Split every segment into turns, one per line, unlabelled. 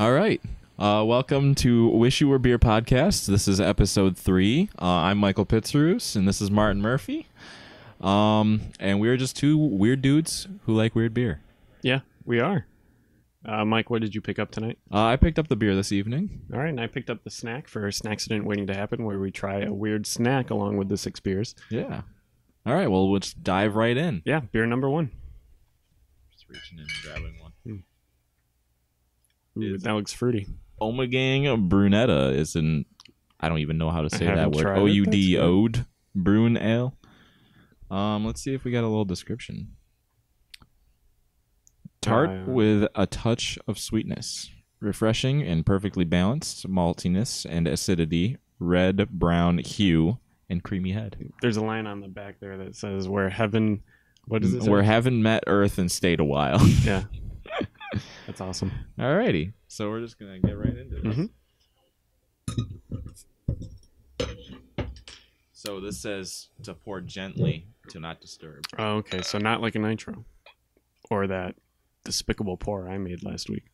All right. Welcome to Wish You Were Beer podcast. This is episode 3. I'm Michael Pitzerus, and this is Martin Murphy. And we're just two weird dudes who like weird beer.
Yeah, we are. Mike, what did you pick up tonight?
I picked up the beer this evening.
All right, and I picked up the snack for Snackcident Waiting to Happen, where we try a weird snack along with the 6 beers.
Yeah. All right, well, we'll just dive right in.
Yeah, beer number 1.
Just reaching in and grabbing one.
Ooh, that looks fruity.
Ommegang Brunetta is an, I don't even know how to say that word. OUD Ode Brune Ale. Let's see if we got a little description. Tart with a touch of sweetness. Refreshing and perfectly balanced maltiness and acidity, red, brown hue, and creamy head.
There's a line on the back there that says, where heaven... What is it?
Where heaven met earth and stayed a while.
Yeah. That's awesome.
Alrighty. So we're just going to get right into this. So this says to pour gently to not disturb.
Oh, okay, so not like a nitro. Or that despicable pour I made last week.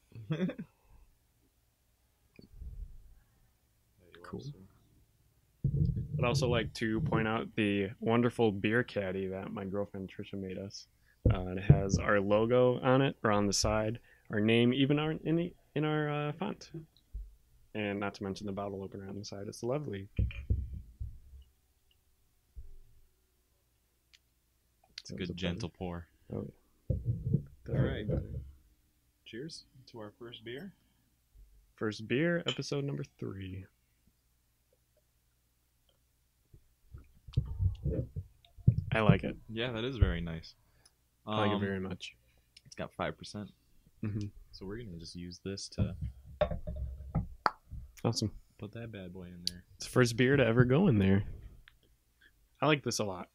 Cool. I'd also like to point out the wonderful beer caddy that my girlfriend Trisha made us. It has our logo on it, or on the side, our name, even in our font. And not to mention the bottle opener on the side. It's lovely.
It's a good gentle pour.
Oh.
All right. Cheers to our first beer.
First beer, episode number 3. I like it.
Yeah, that is very nice.
I like it very much.
It's got 5%.
Mm-hmm.
So we're going to just use this to
Awesome.
put that bad boy in there.
It's the first beer to ever go in there. I like this a lot.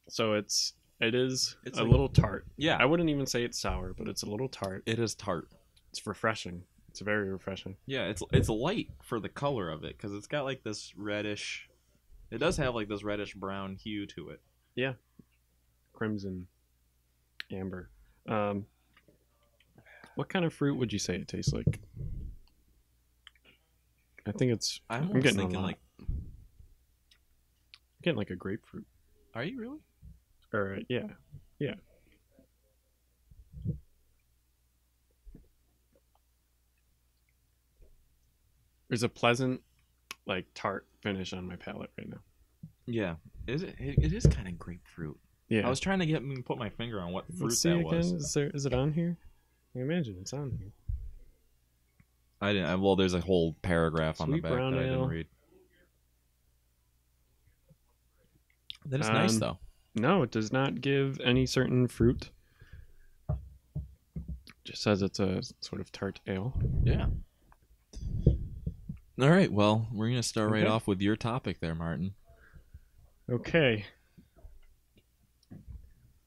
So it is
It's
a
like-
little tart.
Yeah,
I wouldn't even say it's sour, but it's a little tart.
it is tart.
It's refreshing. It's very refreshing.
Yeah, it's light for the color of it because it's got like this reddish. It does have like this reddish brown hue to it.
Crimson, amber. What kind of fruit would you say it tastes like? I think it's.
I'm
getting
thinking
a lot.
like,
I'm getting like a grapefruit.
are you really?
Or yeah. There's a pleasant, like tart finish on my palate right now.
Yeah, is it? It is kind of grapefruit.
Yeah.
I was trying to put my finger on what fruit
Let's see
that
again.
was.
Is it on here? I imagine it's on here.
I didn't. Well, there's a whole paragraph on the
Sweet
back that
brown
I didn't
ale.
read. That is nice though.
No, it does not give any certain fruit. Just says it's a sort of tart ale.
Yeah. All right. Well, we're gonna start right
Okay.
off with your topic there, Martin.
Okay.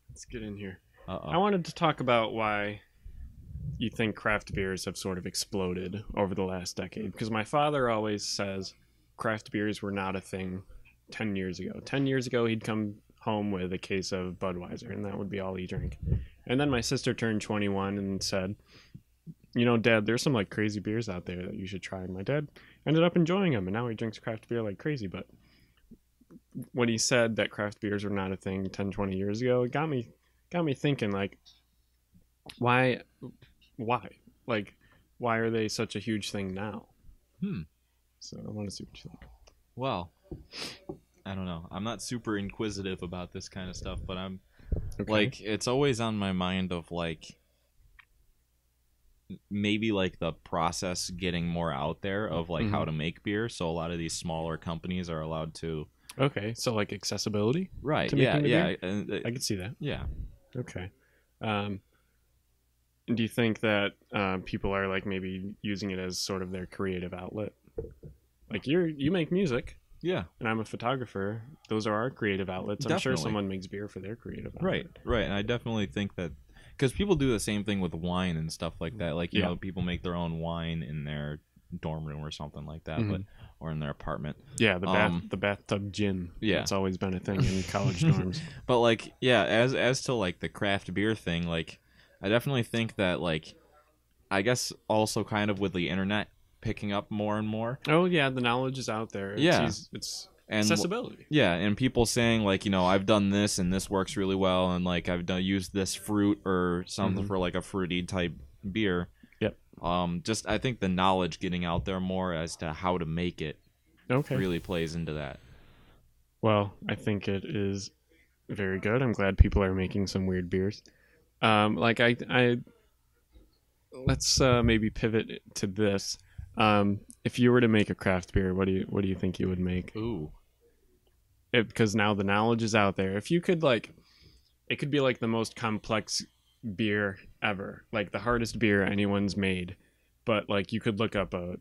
Let's get in here. I
Uh-oh.
wanted to talk about why you think craft beers have sort of exploded over the last decade. Because my father always says craft beers were not a thing 10 years ago. 10 years ago, he'd come home with a case of Budweiser, and that would be all he drank. And then my sister turned 21 and said, you know, Dad, there's some like crazy beers out there that you should try. And my dad ended up enjoying them, and now he drinks craft beer like crazy. But when he said that craft beers were not a thing 10, 20 years ago, it got me thinking, like, why, like, why are they such a huge thing now? So I want to see what you think.
Well, I don't know. I'm not super inquisitive about this kind of stuff, but I'm
Okay.
like, it's always on my mind of like maybe like the process getting more out there of like how to make beer. So a lot of these smaller companies are allowed to.
Okay, so like accessibility,
Right.
to
Yeah.
making the
Yeah.
beer? I could see that.
Yeah.
Okay. Do you think that people are like maybe using it as sort of their creative outlet? Like you make music,
Yeah.
and I'm a photographer. Those are our creative outlets. I'm sure
Definitely.
someone makes beer for their creative outlet.
Right. Right. And I definitely think that because people do the same thing with wine and stuff like that. Like, you
Yeah.
know, people make their own wine in their dorm room or something like that,
Mhm.
but or in their apartment.
Yeah, the
Um,
bathtub gin.
yeah.
It's always been a thing in college dorms.
But like, yeah, as to like the craft beer thing, like I definitely think that like I guess also kind of with the internet picking up more and more.
Oh yeah, the knowledge is out there. It's
And
accessibility.
yeah, and people saying like, I've done this and this works really well, and like I've used this fruit or something for like a fruity type beer.
Yep.
Just I think the knowledge getting out there more as to how to make it really plays into that.
Well, I think it is very good. I'm glad people are making some weird beers. Like I let's maybe pivot to this. If you were to make a craft beer, what do you think you would make?
Ooh.
Because now the knowledge is out there. If you could it could be like the most complex beer ever, like the hardest beer anyone's made, but like you could look up a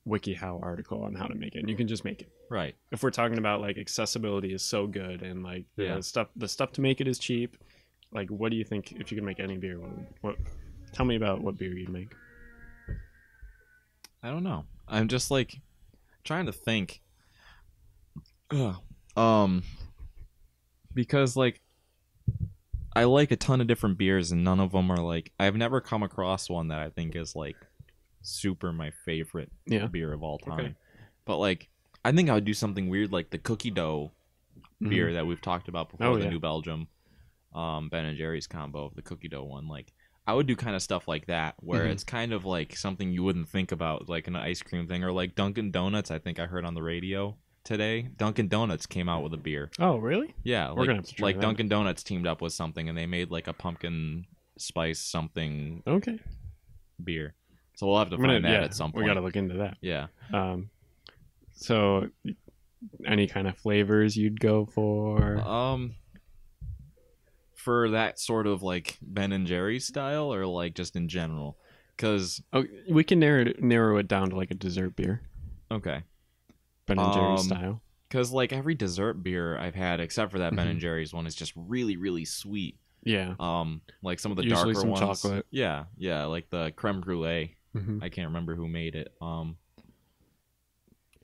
WikiHow article on how to make it, and you can just make it.
Right.
If we're talking about like accessibility is so good, and like the stuff to make it is cheap, like what do you think if you could make any beer? What? Tell me about what beer you'd make.
I don't know. I'm just like trying to think. Because like I like a ton of different beers, and none of them are like I've never come across one that I think is like super my favorite beer of all time. Okay. But like I think I would do something weird like the cookie dough beer that we've talked about before, the New Belgium Ben and Jerry's combo, the cookie dough one. Like I would do kind of stuff like that where it's kind of like something you wouldn't think about, like an ice cream thing, or like Dunkin' Donuts. I think I heard on the radio today Dunkin' Donuts came out with a beer.
Oh really?
Yeah, we're gonna have to try that. Dunkin' Donuts teamed up with something and they made like a pumpkin spice something beer. So we'll have to find that at some point.
We gotta look into that.
Yeah.
So any kind of flavors you'd go for?
For that sort of like Ben and Jerry's style, or like just in general? Because
we can narrow it down to like a dessert beer.
Okay.
Ben and Jerry's style.
Because like every dessert beer I've had, except for that Ben and Jerry's one, is just really, really sweet.
Yeah.
Like some of the
usually
darker
some
ones.
Chocolate.
Yeah, like the creme brulee. I can't remember who made it.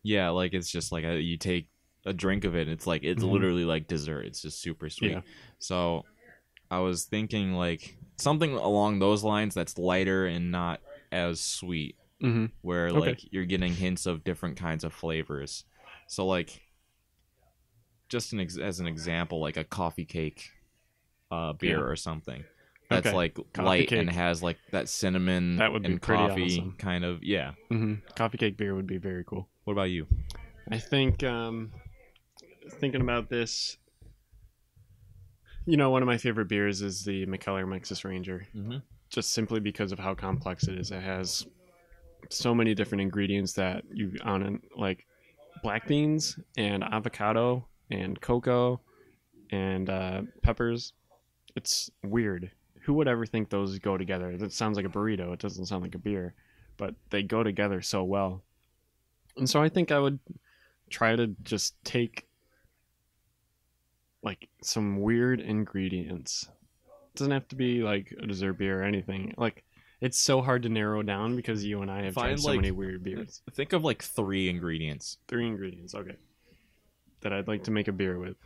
Yeah, like it's just like you take a drink of it, it's like it's literally like dessert. It's just super sweet. Yeah. So I was thinking like something along those lines that's lighter and not as sweet, where like you're getting hints of different kinds of flavors. So like just as an example, like a coffee cake beer or something that's like coffee light cake. And has like that cinnamon and coffee awesome. Kind of
Coffee cake beer would be very cool.
What about you?
I think thinking about this, one of my favorite beers is the Mikkeller Mexus Ranger, just simply because of how complex it is. It has so many different ingredients that you on like black beans and avocado and cocoa and peppers. It's weird. Who would ever think those go together? That sounds like a burrito. It doesn't sound like a beer, but they go together so well. And so I think I would try to just take like some weird ingredients. It doesn't have to be like a dessert beer or anything. Like it's so hard to narrow down because you and I have tried so many weird beers.
Think of like 3 ingredients.
3 ingredients, okay. That I'd like to make a beer with.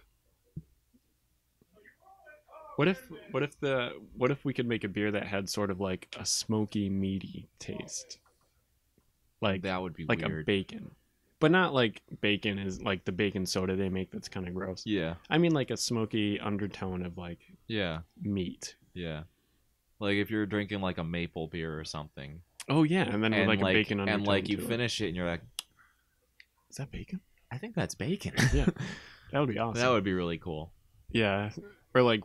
What if we could make a beer that had sort of like a smoky, meaty taste? Like
that would be
like
weird.
A bacon. But not like bacon is like the bacon soda they make that's kind of gross.
Yeah.
I mean like a smoky undertone of like meat.
Yeah. Like if you're drinking like a maple beer or something.
Oh yeah, and then with like a bacon undertone.
And like you finish it and you're like,
is that bacon?
I think that's bacon.
Yeah. That would be awesome.
That would be really cool.
Yeah. Or like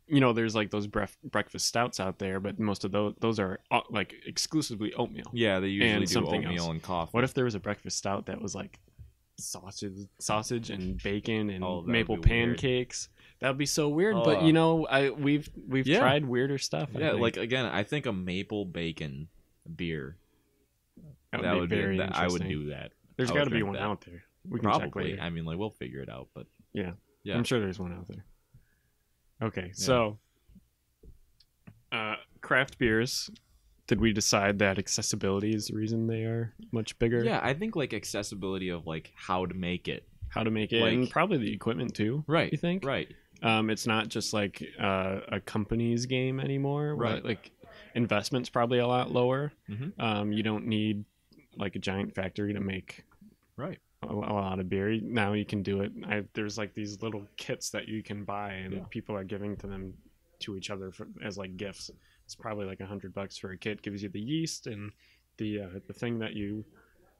there's like those breakfast stouts out there, but most of those are like exclusively oatmeal.
Yeah, they usually do oatmeal and coffee.
What if there was a breakfast stout that was like sausage and bacon and maple pancakes? That would be so weird. But we've tried weirder stuff.
Yeah, like again, I think a maple bacon beer. That would be very interesting. I would do that.
There's got to be one out there. We can check later.
I mean, like we'll figure it out, but
yeah, I'm sure there's one out there. Okay, so craft beers, did we decide that accessibility is the reason they are much bigger?
Yeah, I think like accessibility of like how to make it.
Like, and probably the equipment too.
Right.
You think?
Right.
It's not just like a company's game anymore.
Right.
Like investment's probably a lot lower.
Mm-hmm.
You don't need like a giant factory to make
Right.
a lot of beer. Now you can do it. There's like these little kits that you can buy, and people are giving to each other as like gifts. It's probably like $100 for a kit. Gives you the yeast and the thing that you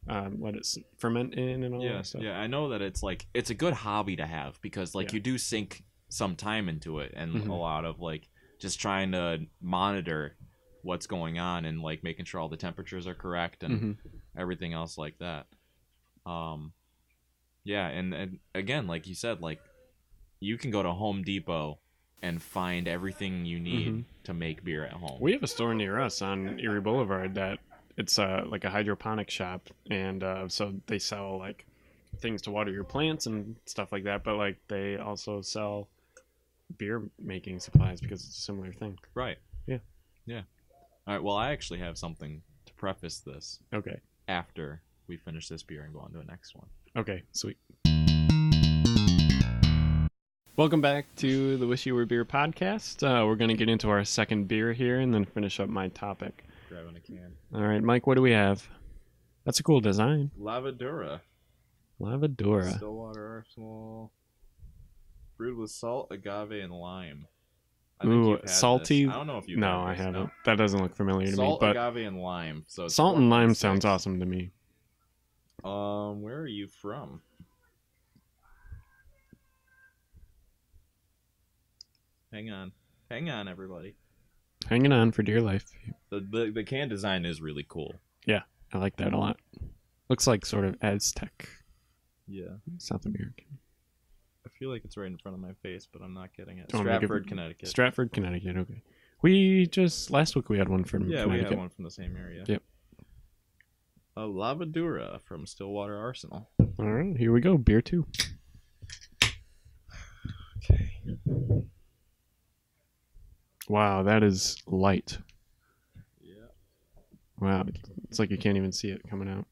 let it ferment in and all that stuff.
Yeah, I know that it's a good hobby to have because you do sink some time into it and a lot of just trying to monitor what's going on and making sure all the temperatures are correct and everything else like that. Yeah, and again, like you said, you can go to Home Depot and find everything you need to make beer at home.
We have a store near us on Erie Boulevard that it's like a hydroponic shop, and so they sell things to water your plants and stuff like that, but they also sell beer making supplies because it's a similar thing.
Right.
Yeah.
All right, well, I actually have something to preface this.
Okay.
After we finish this beer and go on to the next one.
Okay, sweet. Welcome back to the Wish You Were Beer podcast. We're going to get into our second beer here and then finish up my topic.
Grabbing a can.
All right, Mike, what do we have? That's a cool design.
Lavadura.
Stillwater
Arsenal. Brewed with salt, agave, and lime.
Ooh, salty.
This. I don't know if you.
No, I haven't. No. That doesn't look familiar to me.
Salt,
but
agave, and lime. So
salt and lime sounds awesome to me.
Where are you from? Hang on, everybody.
Hanging on for dear life.
The can design is really cool.
Yeah, I like that a lot. Looks like sort of Aztec.
Yeah.
South American.
I feel like it's right in front of my face, but I'm not getting it.
Oh,
Stratford, Connecticut.
Stratford, Connecticut. Okay. We just last week we had one from Connecticut.
We had one from the same area.
Yep.
A Lavadura from Stillwater Arsenal.
All right, here we go. Beer 2.
Okay.
Wow, that is light.
Yeah.
Wow, it's like you can't even see it coming out.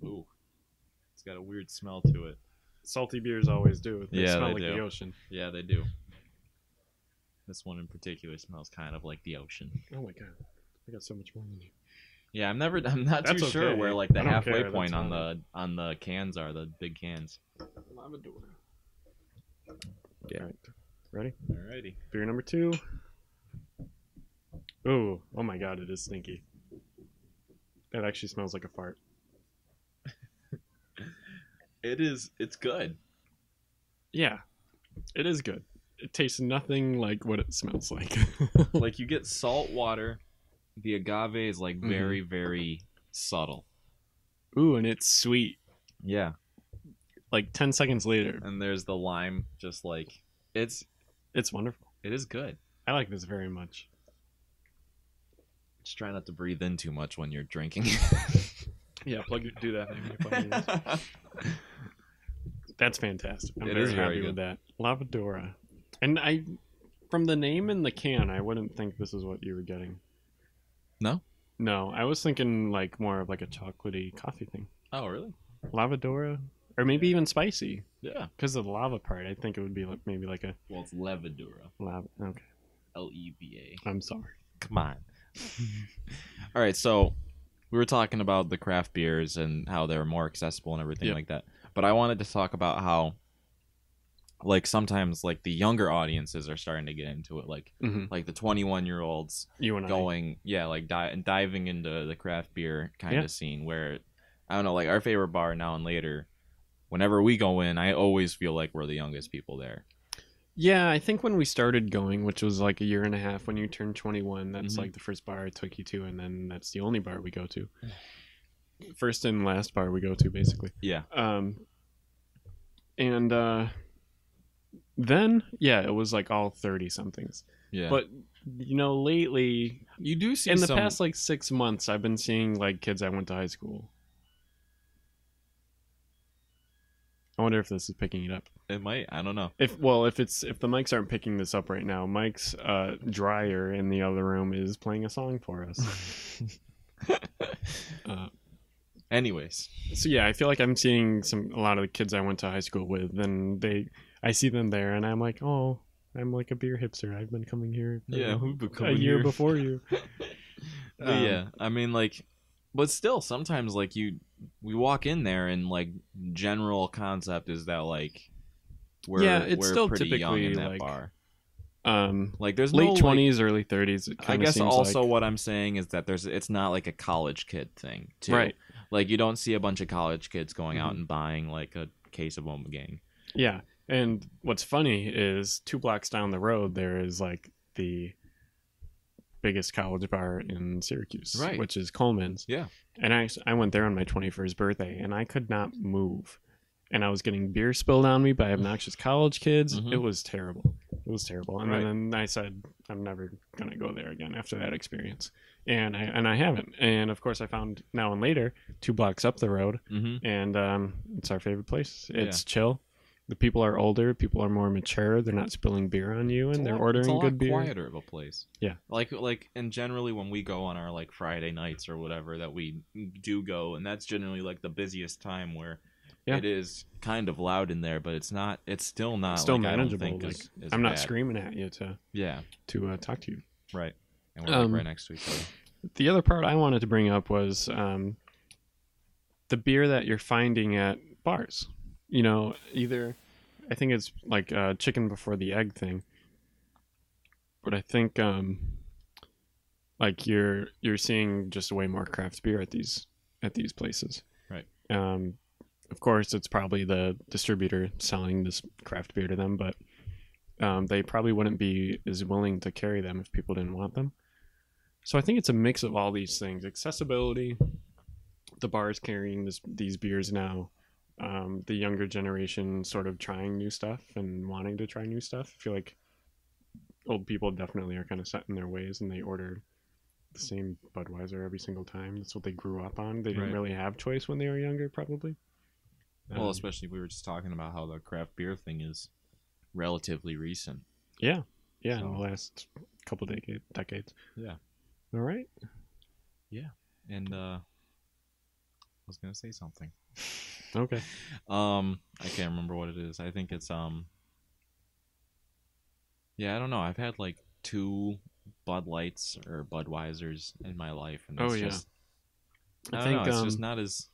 Ooh, it's got a weird smell to it.
Salty beers always do. They smell like
do.
the ocean.
Yeah, they do. This one in particular smells kind of like the ocean.
Oh my god, I got so much more than you.
Yeah, I'm not too sure where the halfway point on the cans are, the big cans.
Lavadura. Yeah. All right. Ready?
Alrighty.
Beer number 2. Oh my god, it is stinky. It actually smells like a fart.
It's good.
Yeah, it is good. It tastes nothing like what it smells like.
You get salt water. The agave is very, very subtle.
Ooh, and it's sweet.
Yeah.
10 seconds later.
And there's the lime, just it's
wonderful.
It is good.
I like this very much.
Just try not to breathe in too much when you're drinking.
Yeah, do that thing. That's fantastic. I'm
very
happy
good
with that. Lavadura. And from the name and the can, I wouldn't think this is what you were getting.
No?
No, I was thinking more of a chocolatey coffee thing.
Oh, really?
Lavadura? Or maybe even spicy.
Yeah.
Because of the lava part, I think it would be maybe a...
Well, it's Levadura.
Okay.
Leva.
I'm sorry.
Come on. All right, so we were talking about the craft beers and how they're more accessible and everything like that. But I wanted to talk about how sometimes the younger audiences are starting to get into it, the 21-year-olds
you and
going diving into the craft beer kind of scene where I don't know, our favorite bar Now and Later, whenever we go in, I always feel like we're the youngest people there.
Yeah, I think when we started going, which was a year and a half, when you turned 21, that's the first bar I took you to, and then that's the only bar we go to. First and last bar we go to, basically.
Yeah.
And then, it was all 30-somethings.
Yeah.
But, lately...
You do see
in the past, 6 months, I've been seeing, kids I went to high school. I wonder if this is picking it up.
It might. I don't know.
If the mics aren't picking this up right now, Mike's dryer in the other room is playing a song for us.
Anyways,
so yeah, I feel like I'm seeing a lot of the kids I went to high school with, and I see them there, and I'm like, oh, I'm like a beer hipster. I've been coming here
we've been
a
coming
year
here
before you.
But yeah, I mean, like, but still, sometimes like we walk in there and like general concept is that like we're
still
pretty young in
typically
that
like
bar.
like
there's
late
no,
20s, early 30s.
I guess also
like.
what I'm saying is that it's not like a college kid thing, too.
Right.
Like you don't see a bunch of college kids going out and buying like a case of Ommegang.
Yeah, and what's funny is 2 blocks down the road there is like the biggest college bar in Syracuse,
Right.
which is Coleman's.
Yeah.
And I went there on my 21st birthday, and I could not move, and I was getting beer spilled on me by obnoxious college kids.
Mhm.
It was terrible. It was terrible. And
Right.
then I said, I'm never gonna go there again after that experience, and I haven't. And of course, I found Now and Later 2 blocks up the road,
Mm-hmm.
and it's our favorite place. It's chill. The people are older. People are more mature. They're not spilling beer on you, and they're ordering
it's a lot
good beer.
quieter of a place.
Yeah.
Like and generally when we go on our like Friday nights or whatever that we do go, and that's generally like the busiest time where
Yeah.
it is kind of loud in there, but it's still not
Still
like,
manageable.
I don't think
Like,
is
I'm not
bad.
screaming at you to
Yeah,
talk to you.
right. And we're like right next to each other.
The other part I wanted to bring up was the beer that you're finding at bars. You know, either I think it's like chicken before the egg thing, but I think like you're seeing just way more craft beer at these places.
Right.
Of course, it's probably the distributor selling this craft beer to them, but they probably wouldn't be as willing to carry them if people didn't want them. So I think it's a mix of all these things: accessibility, the bars carrying these beers now, the younger generation sort of trying new stuff and wanting to try new stuff. I feel like old people definitely are kind of set in their ways, and they order the same Budweiser every single time. That's what they grew up on. They didn't
Right.
really have choice when they were younger, probably.
Well, especially we were just talking about how the craft beer thing is relatively recent.
Yeah, in
So-
the last couple decades.
Yeah.
All right.
And I was gonna say something.
Okay.
I can't remember what it is. I think it's yeah, I don't know. I've had like 2 Bud Lights or Budweisers in my life, and it's
Oh, yeah.
just
I
I don't
think,
know, it's just not as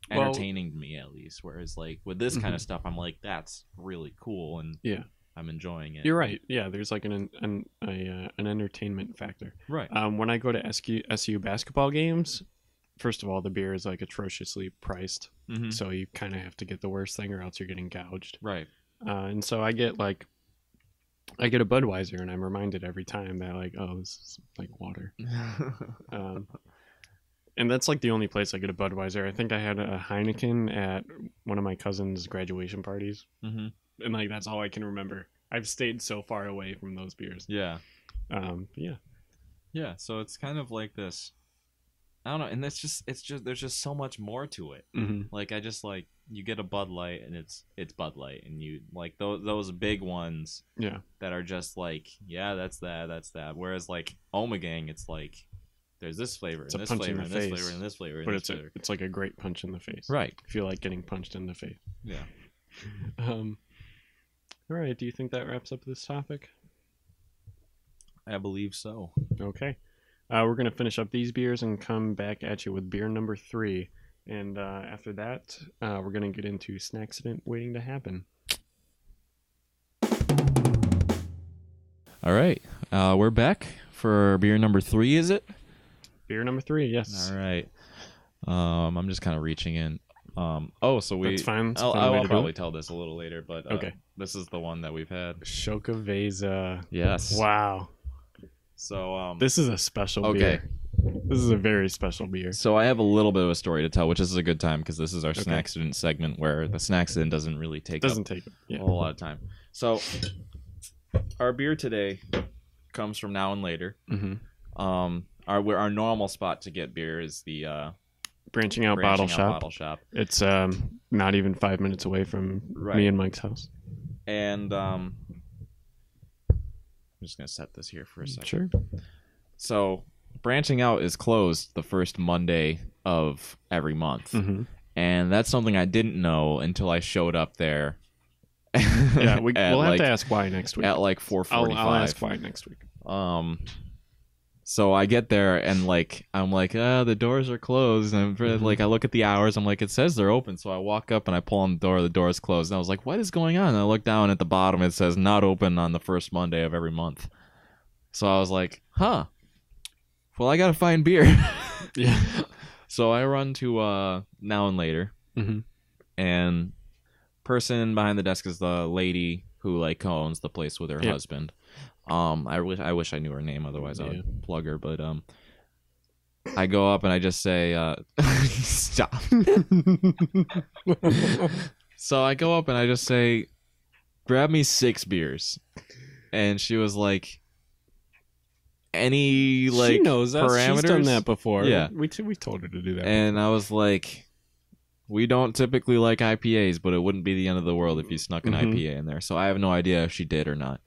well-
entertaining to me, at least. Whereas like with this kind of stuff, I'm like, that's really cool, and
Yeah.
I'm enjoying it.
You're right. Yeah, there's like an entertainment factor.
Right.
When I go to SU basketball games, first of all, the beer is like atrociously priced,
Mm-hmm.
so you kind of have to get the worst thing, or else you're getting gouged.
Right.
And so I get a Budweiser, and I'm reminded every time that like, oh, this is like water. And that's like the only place I get a Budweiser. I think I had a Heineken at one of my cousin's graduation parties,
Mm-hmm.
and like that's all I can remember. I've stayed so far away from those beers.
Yeah.
Yeah.
Yeah. So it's kind of like this. I don't know, and it's just there's just so much more to it.
Mm-hmm.
Like I just like you get a Bud Light and it's Bud Light, and you like those big ones
Yeah.
that are just like, yeah, that's that. Whereas like Ommegang, it's like there's this flavor
It's
and
a
this
punch in
flavor
the
and this
face.
flavor and this flavor and
But
this flavor.
it's like a great punch in the face.
Right.
I feel like getting punched in the face.
Yeah.
All right. Do you think that wraps up this topic?
I believe so.
Okay. We're going to finish up these beers and come back at you with beer number 3. And after that, we're going to get into Snacksident waiting to happen.
All right. We're back for beer number 3, is it?
Beer number 3, yes.
All right. I'm just kind of reaching in. So we.
That's fine. That's a
I'll,
fun way
I'll
to do
probably
it.
tell this a little later, but
Okay.
This is the one that we've had.
Shokaveza.
Yes.
Wow.
So
This is a special
Okay.
beer. This is a very special beer.
So I have a little bit of a story to tell, which is a good time because this is our Snacksident segment where the Snacksident doesn't really take
Doesn't take
a whole lot of time. So our beer today comes from Now and Later.
Mm-hmm.
Our normal spot to get beer is the
Branching Out
Branching
Bottle
Out
Shop.
Bottle Shop.
It's not even 5 minutes away from
Right.
me and Mike's house.
And I'm just gonna set this here for a second.
Sure.
So Branching Out is closed the first Monday of every month.
Mm-hmm.
And that's something I didn't know until I showed up there
Yeah, we'll have
like,
to ask why next week.
at like 4:45.
I'll ask why next week.
So I get there and like I'm like, the doors are closed, and like I look at the hours, I'm like, it says they're open. So I walk up and I pull on the door is closed, and I was like, what is going on? And I look down at the bottom, it says not open on the first Monday of every month. So I was like, huh. Well, I gotta find beer.
Yeah.
So I run to Now and Later, and person behind the desk is the lady who like co-owns the place with her husband. I wish I knew her name, otherwise I would plug her. But I go up and I just say, stop. So I go up and I just say, grab me 6 beers, and she was like, any like
she knows that.
parameters?
She's done that before.
Yeah,
we told her to do that.
And I was like, we don't typically like IPAs, but it wouldn't be the end of the world if you snuck an IPA in there. So I have no idea if she did or not,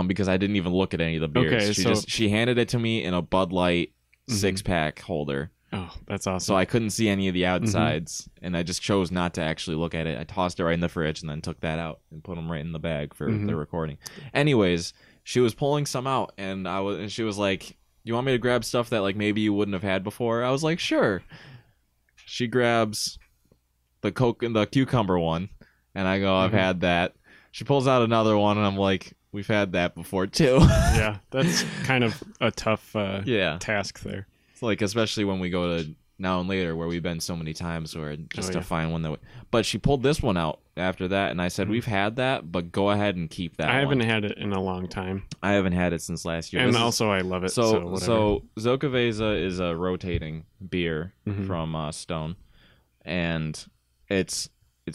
because I didn't even look at any of the beers.
Okay,
she handed it to me in a Bud Light 6-pack holder.
Oh, that's awesome.
So I couldn't see any of the outsides, and I just chose not to actually look at it. I tossed it right in the fridge and then took that out and put them right in the bag for the recording. Anyways, she was pulling some out, and she was like, "You want me to grab stuff that like maybe you wouldn't have had before?" I was like, "Sure." She grabs the cucumber one, and I go, "I've had that." She pulls out another one, and I'm like, "We've had that before too."
Yeah, that's kind of a tough task there.
It's like, especially when we go to Now and Later, where we've been so many times, where just to find one that. But she pulled this one out after that, and I said, "We've had that, but go ahead and keep that."
I haven't had it in a long time.
I haven't had it since last year,
and also I love it. So
Zokaveza is a rotating beer from Stone, and it's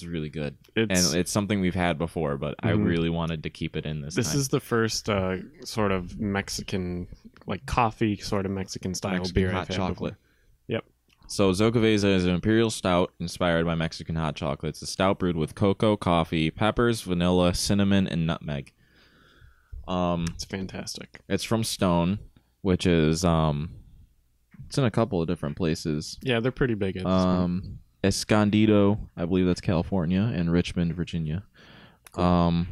really good. And it's something we've had before, but I really wanted to keep it in this.
This is the first sort of Mexican, like coffee sort of Mexican style
Mexican
beer
hot
I've had
chocolate.
before. Yep.
So Zokaveza is an imperial stout inspired by Mexican hot chocolate. It's a stout brewed with cocoa, coffee, peppers, vanilla, cinnamon, and nutmeg.
It's fantastic.
It's from Stone, which is it's in a couple of different places.
Yeah, they're pretty big at this point.
Escondido, I believe that's California, and Richmond, Virginia. Cool.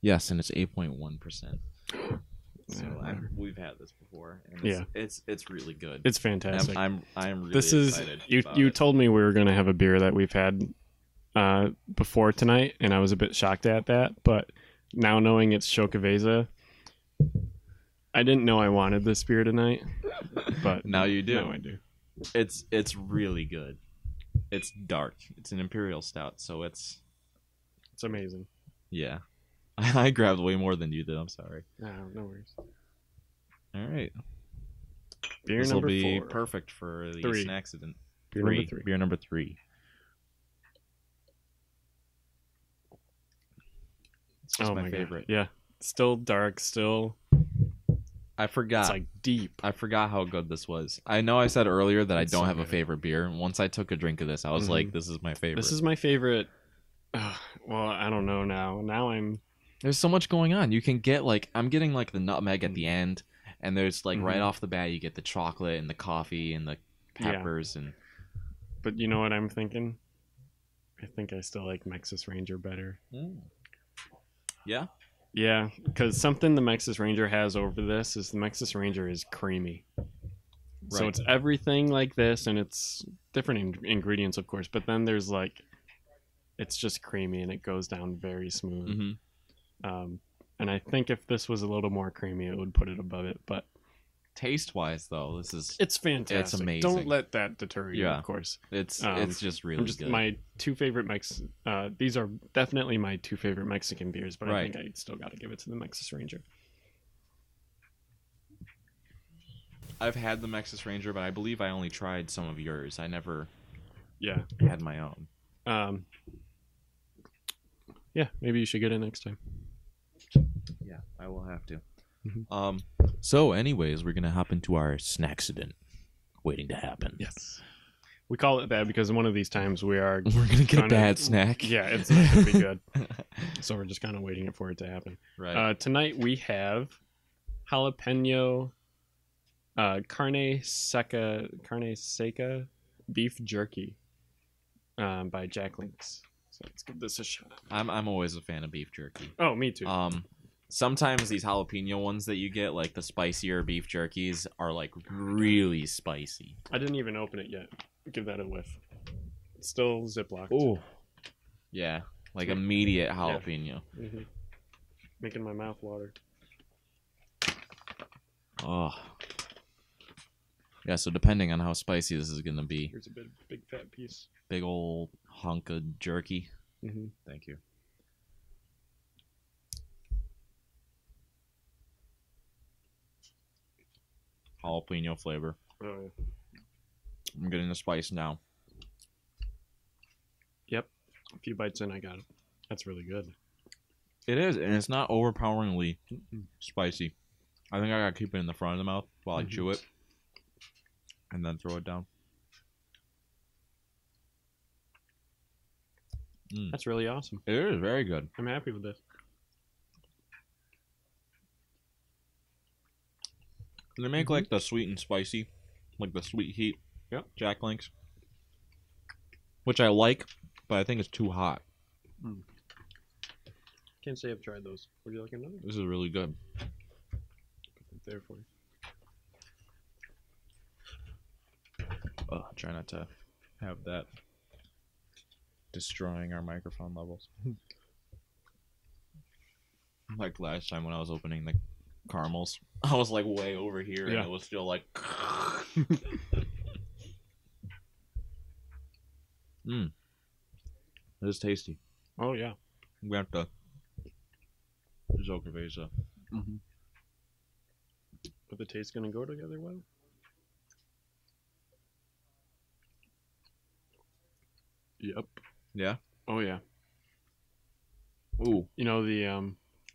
Yes, and it's 8.1%. So we've had this before. And it's really good.
It's fantastic.
I'm really
excited.
About
you
it.
told me we were going to have a beer that we've had before tonight, and I was a bit shocked at that. But now knowing it's Zokaveza, I didn't know I wanted this beer tonight. But
now you do.
Now I do.
It's really good. It's dark. It's an imperial stout, so it's
amazing.
Yeah. I grabbed way more than you did. I'm sorry.
No worries.
All right.
Beer
this
number
will be
4.
perfect for the accident.
Beer number 3.
It's just my favorite.
God. Yeah. Still dark. Still.
I forgot.
It's like deep.
I forgot how good this was. I know I said earlier that I don't have a favorite beer. And once I took a drink of this, I was like, this is my favorite.
This is my favorite. Well, I don't know now. Now
there's so much going on. You can get like, I'm getting like the nutmeg at the end, and there's like right off the bat you get the chocolate and the coffee and the peppers and.
But you know what I'm thinking? I think I still like Mexis Ranger better.
Yeah.
Yeah, because something the Mexis Ranger has over this is the Mexis Ranger is creamy. Right. So it's everything like this, and it's different ingredients, of course. But then there's like, it's just creamy, and it goes down very smooth. And I think if this was a little more creamy, it would put it above it. But
taste-wise, though, it's
fantastic.
It's amazing.
Don't let that deter you. Of course,
it's just really good.
My 2 favorite these are definitely my 2 favorite Mexican beers, but I think I still got to give it to the Mexis Ranger.
I've had the Mexis Ranger, but I believe I only tried some of yours. I never had my own.
Yeah, maybe you should get it next time.
Yeah, I will have to. So anyways, we're gonna hop into our snacksident waiting to happen.
Yes, we call it that because one of these times we're
gonna get a bad snack.
Yeah, it's not gonna be good. So we're just kind of waiting for it to happen.
Right.
Tonight we have jalapeno carne seca beef jerky by Jack Link's. So let's give this a shot.
I'm always a fan of beef jerky.
Oh, me too.
Sometimes these jalapeno ones that you get, like the spicier beef jerkies, are like really spicy.
I didn't even open it yet. Give that a whiff. It's still Ziplocked.
Oh, yeah, like immediate jalapeno.
Yeah. Making my mouth water.
Oh, yeah. So depending on how spicy this is gonna be,
Here's a big fat piece.
big old hunk of jerky.
Mm-hmm.
Thank you. Jalapeno flavor.
Oh yeah.
I'm getting the spice now.
Yep. A few bites in, I got it. That's really good.
It is, and it's not overpoweringly spicy. I think I gotta keep it in the front of the mouth while I chew it, and then throw it down.
That's really awesome.
It is very good.
I'm happy with this.
They make like the sweet and spicy, like the sweet heat.
Yep.
Jack Links, which I like, but I think it's too hot.
Can't say I've tried those. Would you like another?
This is really good.
Put it there for you.
Oh, try not to have that destroying our microphone levels. Like last time when I was opening the caramels, I was like way over here, and it was still like. It is tasty.
Oh yeah.
We have to Zokaveza.
But the taste gonna go together well? Yep.
Yeah.
Oh yeah.
Ooh.
You know the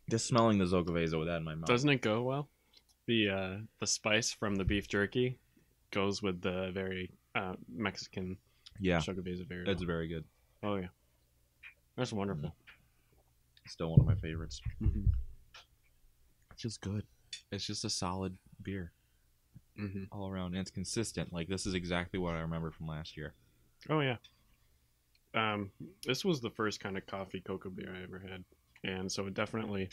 Just smelling the Zokaveza with that in my mouth.
doesn't it go well? The spice from the beef jerky goes with the very Mexican Zokaveza very
It's
well.
very good.
Oh yeah. That's wonderful.
Still one of my favorites.
Mm-hmm.
It's just good. It's just a solid beer all around. And it's consistent. Like, this is exactly what I remember from last year.
Oh yeah. This was the first kind of coffee cocoa beer I ever had, and so it definitely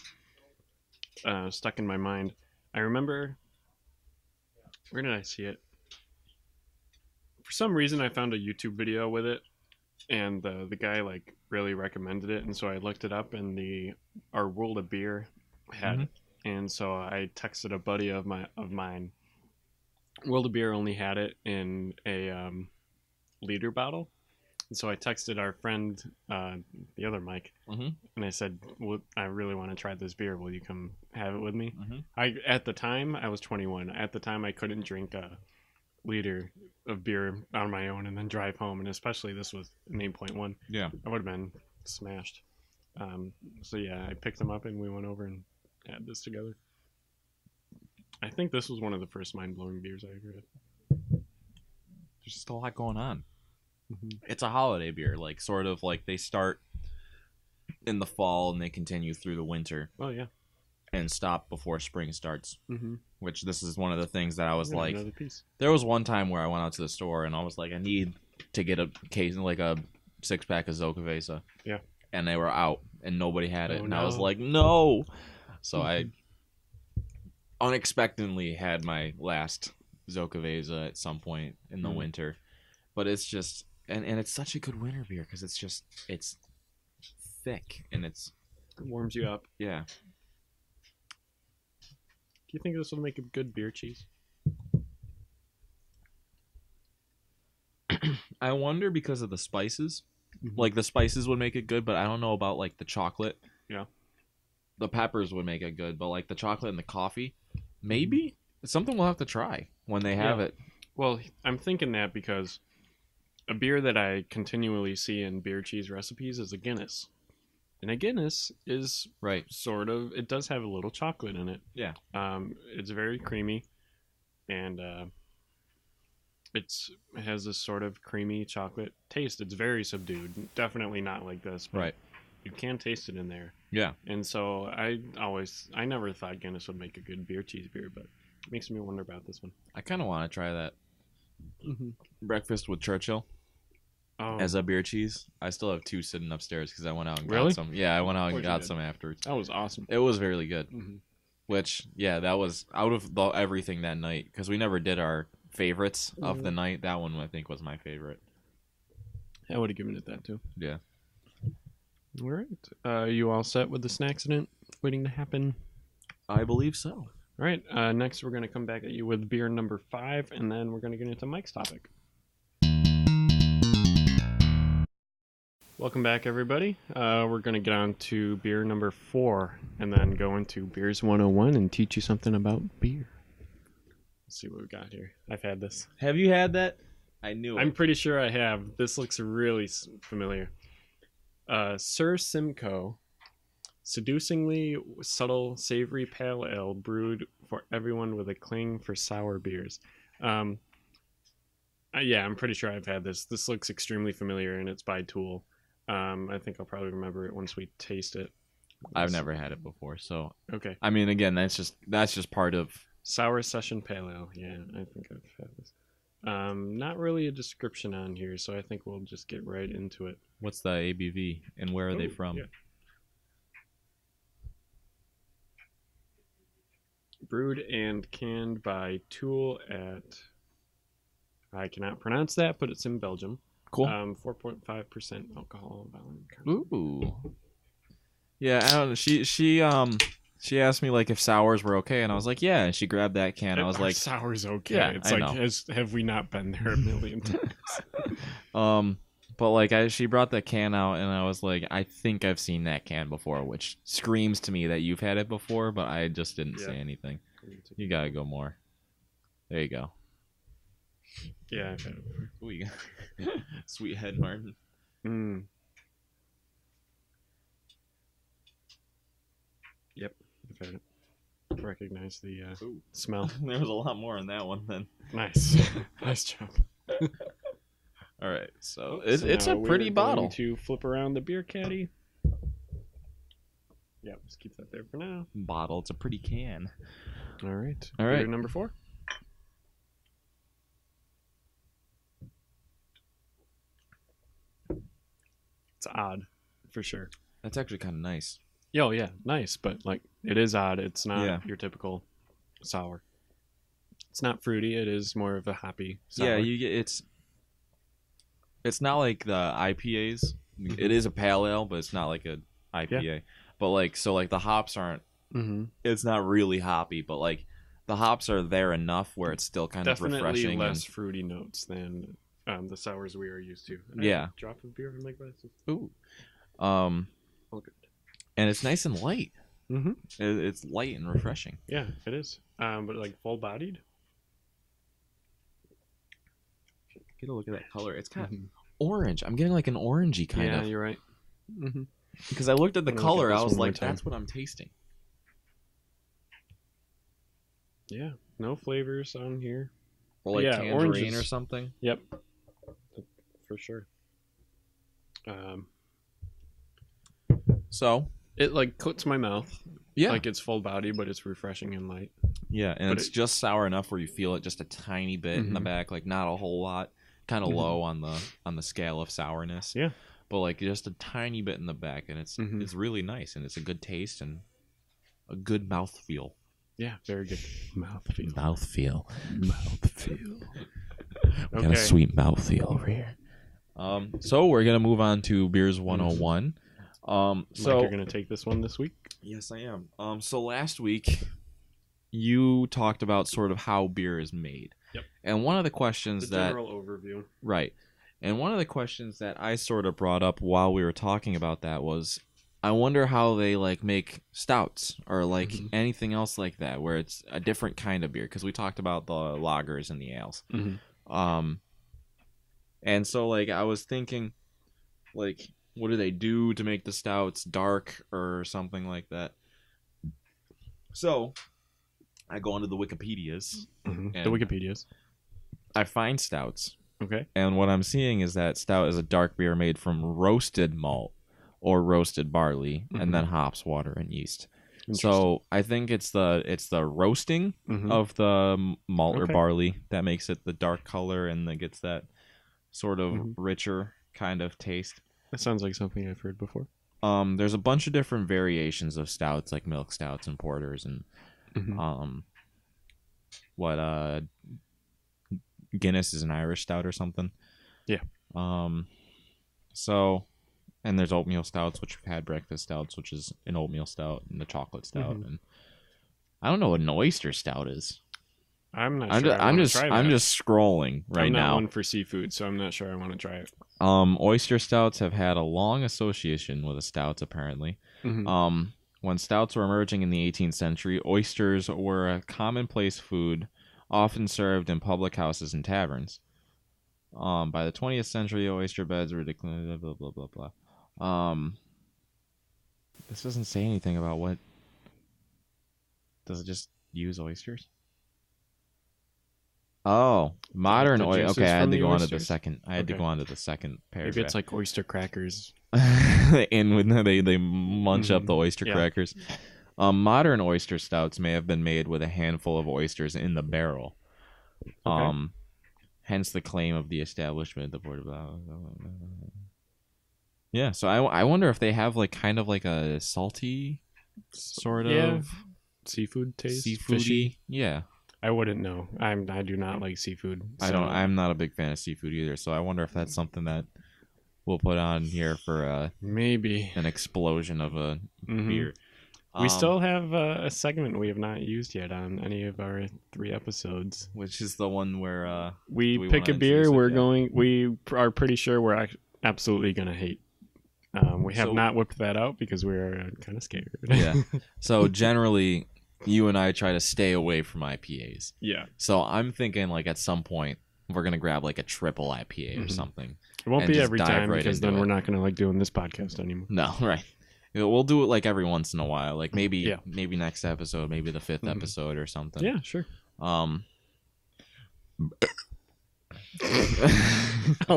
stuck in my mind. I remember, where did I see it? For some reason, I found a YouTube video with it, and the guy like really recommended it, and so I looked it up, and our World of Beer had it, and so I texted a buddy of mine. World of Beer only had it in a liter bottle. And so I texted our friend, the other Mike, and I said, I really want to try this beer. Will you come have it with me? At the time, I was 21. At the time, I couldn't drink a liter of beer on my own and then drive home. And especially this was an 8.1.
Yeah.
I would have been smashed. So yeah, I picked them up and we went over and had this together. I think this was one of the first mind-blowing beers I ever had.
There's just a lot going on. It's a holiday beer, like sort of like they start in the fall and they continue through the winter.
Oh yeah,
and stop before spring starts. Which this is one of the things that I was
another
like.
piece.
There was one time where I went out to the store and I was like, I need to get a case, like a 6-pack of Zokaveza.
Yeah,
and they were out and nobody had it, and I was
no.
like, no. So I unexpectedly had my last Zokaveza at some point in the winter, but it's just. And it's such a good winter beer because it's thick and it
warms you up.
Yeah.
Do you think this will make a good beer cheese?
I wonder because of the spices. Like the spices would make it good, but I don't know about like the chocolate.
Yeah.
The peppers would make it good, but like the chocolate and the coffee, maybe it's something we'll have to try when they have it.
Well, I'm thinking that because a beer that I continually see in beer cheese recipes is a Guinness. And a Guinness is sort of, it does have a little chocolate in it.
Yeah.
It's very creamy, and it has this sort of creamy chocolate taste. It's very subdued. Definitely not like this, but you can taste it in there.
Yeah.
And so I never thought Guinness would make a good beer cheese beer, but it makes me wonder about this one.
I kind of want to try that. Breakfast with Churchill. as a beer cheese. I still have 2 sitting upstairs because I went out and
Really?
got some. Yeah, I went out
Of
and
course you
got
did.
some afterwards.
That was awesome.
It was very good.
Mm-hmm.
Which, yeah, that was out of everything that night because we never did our favorites of the night. That one I think was my favorite.
I would have given it that too.
Yeah.
All right. You all set with the snack accident waiting to happen?
I believe so.
All right. Next, we're going to come back at you with beer number 5, and then we're going to get into Mike's topic. Welcome back, everybody. We're going to get on to beer number 4, and then go into Beers 101 and teach you something about beer. Let's see what we got here. I've had this.
Have you had that? I knew it.
I'm pretty sure I have. This looks really familiar. Sir Simcoe, seducingly subtle, savory pale ale brewed for everyone with a cling for sour beers. Yeah, I'm pretty sure I've had this. This looks extremely familiar, and it's by Tool. I think I'll probably remember it once we taste it.
I've never had it before, so
Okay.
I mean, again, that's just part of.
Sour Session Pale Ale. Yeah, I think I've had this. Not really a description on here, so I think we'll just get right into it.
What's the ABV and where are they from?
Yeah. Brewed and canned by Tool at, I cannot pronounce that, but it's in Belgium.
Cool.
4.5% alcohol volume.
Ooh. Yeah, I don't know. She asked me like if sours were okay, and I was like, yeah. And she grabbed that can. I was like,
sour's okay.
Yeah,
It's
I
like,
know.
have we not been there a million times?
But like she brought that can out, and I was like, I think I've seen that can before, which screams to me that you've had it before, but I just didn't say anything. You gotta go more. There you go.
Yeah, I've had it before.
Ooh, you got sweet head, Martin.
Mm. Yep, I've had it. Recognize the smell.
There was a lot more in that one then.
Nice. Nice job.
All right, so
So
it's a
now
pretty
we're
bottle.
going to flip around the beer caddy. Yep, just keep that there for now.
Bottle. It's a pretty can.
All right.
All right.
Beer number 4. It's odd, for sure.
That's actually kind of nice.
Oh yeah, nice, but like it is odd. It's not
Yeah.
your typical sour. It's not fruity. It is more of a hoppy sour.
Yeah, you get it's not like the IPAs. It is a pale ale, but it's not like a IPA. But like the hops aren't.
Mm-hmm.
It's not really hoppy, but like the hops are there enough where it's still kind of
Definitely
refreshing.
less fruity notes than the sours we are used to.
Yeah.
Drop of beer in my glasses.
Ooh.
All good.
And it's nice and light.
Mm-hmm.
It's light and refreshing.
Yeah, it is. But like full bodied.
Get a look at that color. It's kind of
Mhm.
orange. I'm getting like an orangey kind
Yeah,
of.
you're right. Mm-hmm.
Because I looked at the
I'm gonna look at
color,
this
I was
one more
like,
time.
that's what I'm tasting.
Yeah, no flavors on here.
Or like
Yeah,
tangerine
oranges.
or something.
Yep, for sure.
So
It like coats my mouth.
yeah,
Like it's full body, but it's refreshing and light.
yeah, and
but
it's
it-
just sour enough where you feel it just a tiny bit in the
Mhm.
back, like not a whole lot, kind of
Mhm.
low on the scale of sourness.
Yeah.
but like just a tiny bit in the back, and it's
Mhm.
it's really nice, and it's a good taste and a good mouthfeel.
Yeah, very good. Mouthfeel.
Mouthfeel.
Mouthfeel.
We got a sweet mouthfeel over here. So we're gonna move on to Beers 101.
So
So
you're gonna take this one this week?
yes, I am. So last week you talked about sort of how beer is made.
Yep.
And one of the questions
The
that
general overview.
right, and one of the questions that I sort of brought up while we were talking about that was, I wonder how they like make stouts or like
Mhm.
anything else like that, where it's a different kind of beer. Because we talked about the lagers and the ales.
Mm-hmm.
And so like I was thinking, like, what do they do to make the stouts dark or something like that? So I go onto the Wikipedias.
Mm-hmm. The
And-
Wikipedias.
I find stouts,
Okay.
and what I'm seeing is that stout is a dark beer made from roasted malt or roasted barley, and then hops, water, and yeast. So I think it's the roasting
Mhm.
of the malt or
Okay.
barley that makes it the dark color and that gets that sort of
Mhm.
richer kind of taste.
That sounds like something I've heard before.
There's a bunch of different variations of stouts, like milk stouts and porters, and what Guinness is an Irish stout or something.
Yeah.
So, and there's oatmeal stouts, which we've had, breakfast stouts, which is an oatmeal stout, and the chocolate stout, and I don't know what an oyster stout is.
I'm not sure.
I'm just scrolling right
I'm not
now.
one for seafood, so I'm not sure I want to try it.
Oyster stouts have had a long association with the stouts, apparently. When stouts were emerging in the 18th century, oysters were a commonplace food, often served in public houses and taverns. By the 20th century, oyster beds were declared. Blah blah blah blah. This doesn't say anything about what. Does it just use oysters? Oh, modern oyster. Okay, I had to go on to the second. I had to go on to the second paragraph.
Maybe it's like oyster crackers.
And when they munch up the oyster crackers. Modern oyster stouts may have been made with a handful of oysters in the barrel.
Okay.
Hence the claim of the establishment of yeah. So I wonder if they have like kind of like a salty sort of
seafood taste,
seafoody.
fishy.
Yeah.
I wouldn't know. I do not like seafood. So.
I'm not a big fan of seafood either. So I wonder if that's something that we'll put on here for
maybe
an explosion of a beer.
We still have a segment we have not used yet on any of our 3 episodes,
which is the one where
we pick a beer. We are pretty sure we're absolutely gonna hate. We have not whipped that out because we're kind of scared.
Yeah. So generally, you and I try to stay away from IPAs.
Yeah.
So I'm thinking like at some point we're gonna grab like a triple IPA or something.
It won't be every time because then we're not gonna like doing this podcast anymore.
No, right. We'll do it like every once in a while, like maybe next episode, maybe the 5th episode or something.
Yeah, sure.
I'll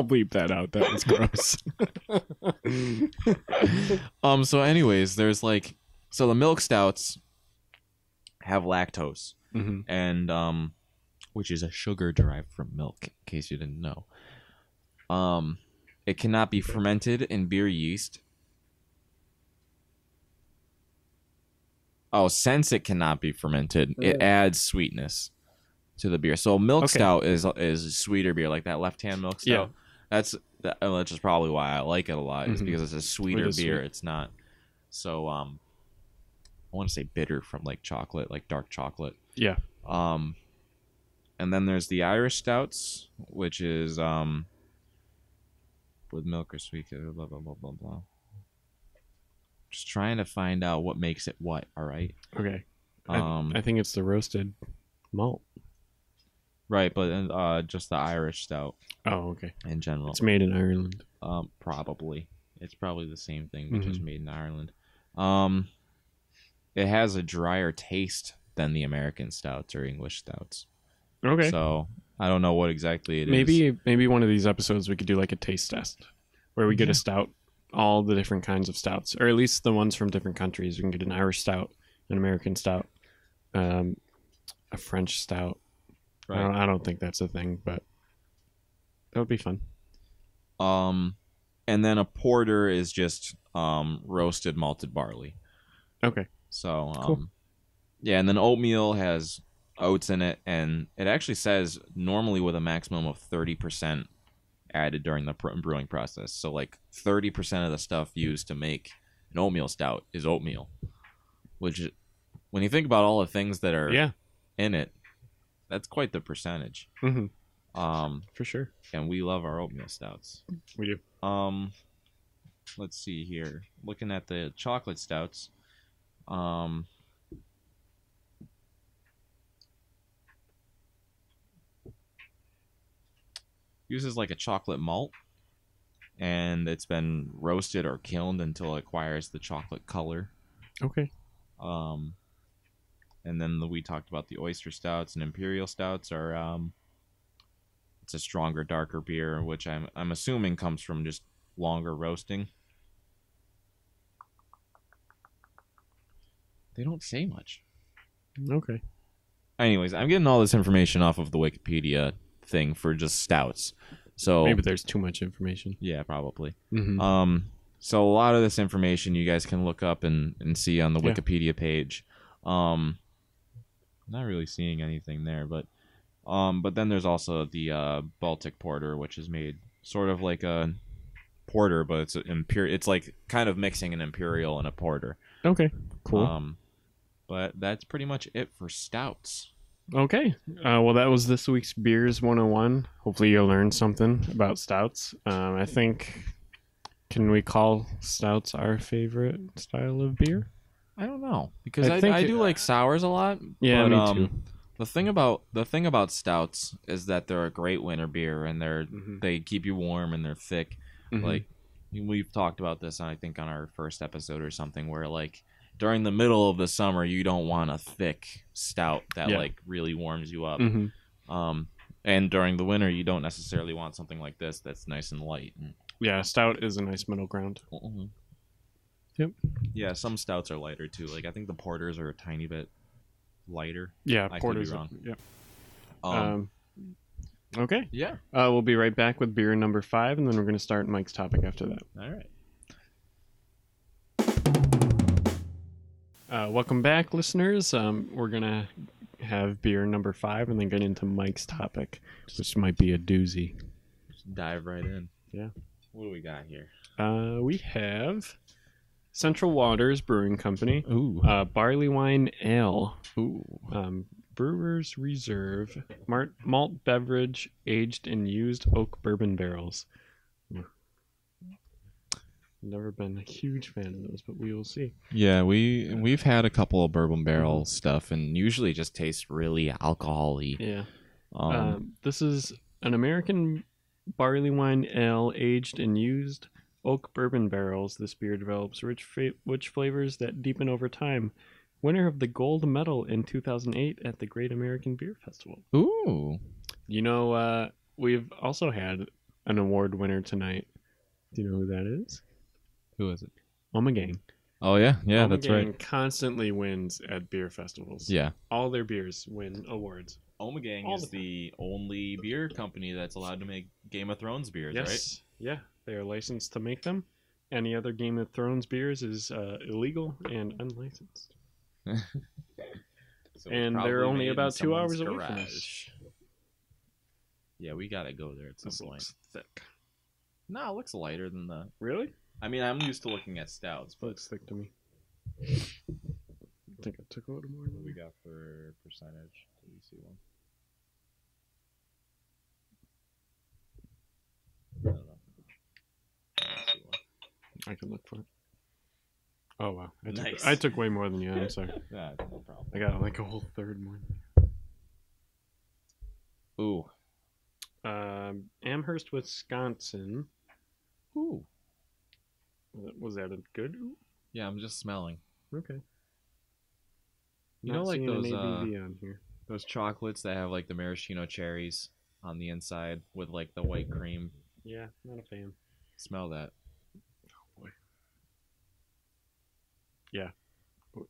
bleep that out. That was gross.
So anyways, there's like the milk stouts have lactose, and which is a sugar derived from milk, in case you didn't know. It cannot be fermented in beer yeast. Oh, since it cannot be fermented, it adds sweetness to the beer. So milk stout is sweeter beer, like that Left Hand milk stout.
Yeah.
That's just probably why I like it a lot. Is because it's a sweeter beer.
Sweet.
It's not so I want to say bitter from like chocolate, like dark chocolate.
Yeah.
And then there's the Irish stouts, which is with milk or sweet, blah blah blah blah blah. Just trying to find out what makes it what. All right.
Okay. I think it's the roasted malt.
Right, but just the Irish stout.
Oh, okay.
In general,
it's made in Ireland.
Probably it's probably the same thing, but just made in Ireland. It has a drier taste than the American stouts or English stouts.
Okay.
So I don't know what exactly it is.
Maybe one of these episodes we could do like a taste test where we get a stout. All the different kinds of stouts, or at least the ones from different countries. We can get an Irish stout, an American stout, a French stout. Right. I don't think that's a thing, but that would be fun.
And then a porter is just roasted malted barley.
Okay.
So
cool.
Yeah, and then oatmeal has oats in it, and it actually says normally with a maximum of 30% added during the brewing process. So like 30% of the stuff used to make an oatmeal stout is oatmeal, which when you think about all the things that are in it, that's quite the percentage.
For sure.
And we love our oatmeal stouts.
We do.
Let's see here. Looking at the chocolate stouts, uses like a chocolate malt, and it's been roasted or kilned until it acquires the chocolate color.
Okay.
And then we talked about the oyster stouts and imperial stouts are it's a stronger, darker beer, which I'm assuming comes from just longer roasting. They don't say much.
Okay.
Anyways, I'm getting all this information off of the Wikipedia thing for just stouts. So
maybe there's too much information.
yeah, probably.
Mm-hmm.
So a lot of this information you guys can look up and see on the
Yeah.
Wikipedia page. Not really seeing anything there, but then there's also the Baltic Porter, which is made sort of like a porter, but it's It's like kind of mixing an imperial and a porter.
Okay, cool.
But that's pretty much it for stouts.
Okay. Well, that was this week's Beers 101. Hopefully you learned something about stouts. I think, can we call stouts our favorite style of beer?
I don't know, because
I think
I do like sours a lot.
Yeah,
but,
me too.
The thing about stouts is that they're a great winter beer, and they keep you warm and they're thick.
Mhm.
Like we've talked about this, I think, on our first episode or something, where like during the middle of the summer you don't want a thick stout that like really warms you up.
Mm-hmm.
And during the winter you don't necessarily want something like this that's nice and light.
Yeah, stout is a nice middle ground. Yep.
Yeah, some stouts are lighter too. Like I think the porters are a tiny bit lighter.
Yeah,
I
porters.
could be wrong.
Yep. Okay.
Yeah.
We'll be right back with beer number 5, and then we're going to start Mike's topic after that.
All right.
Welcome back, listeners. We're going to have beer number 5 and then get into Mike's topic, which might be a doozy.
Just dive right in.
Yeah.
What do we got here?
We have Central Waters Brewing Company.
Ooh.
Barley Wine Ale.
Ooh.
Brewer's Reserve. Malt beverage aged in used oak bourbon barrels. Never been a huge fan of those, but we will see.
Yeah, we've had a couple of bourbon barrel stuff, and usually just tastes really alcohol-y.
Yeah. This is an American barley wine ale aged in used oak bourbon barrels. This beer develops rich flavors that deepen over time. Winner of the gold medal in 2008 at the Great American Beer Festival.
Ooh.
You know, we've also had an award winner tonight. Do you know who that is?
Who is it?
Ommegang.
Oh yeah, that's right.
Ommegang constantly wins at beer festivals.
Yeah.
All their beers win awards.
Ommegang is the only beer company that's allowed to make Game of Thrones beers,
Yes.
right?
Yeah, they are licensed to make them. Any other Game of Thrones beers is illegal and unlicensed.
So
And
probably
they're only
made in
about 2 hours
someone's
away from
garage.
us.
Yeah, we gotta go there at some
This
point.
looks thick.
No, it looks lighter than the.
Really?
I mean, I'm used to looking at stouts, but
Looks thick to me. I think I took a little more
what
than
we got for percentage? Did we see one? I don't know. I don't see one.
I can look for it. Oh, wow.
Nice.
I took way more than you. I'm sorry.
Yeah, no problem.
I got like a whole third more.
Ooh.
Amherst, Wisconsin.
Ooh.
Was that a good?
Yeah, I'm just smelling.
Okay.
You know,
Not
like
seeing an
those
ABV on here.
those chocolates that have like the maraschino cherries on the inside with like the white cream.
Yeah, not a fan.
Smell that.
Oh boy. Yeah,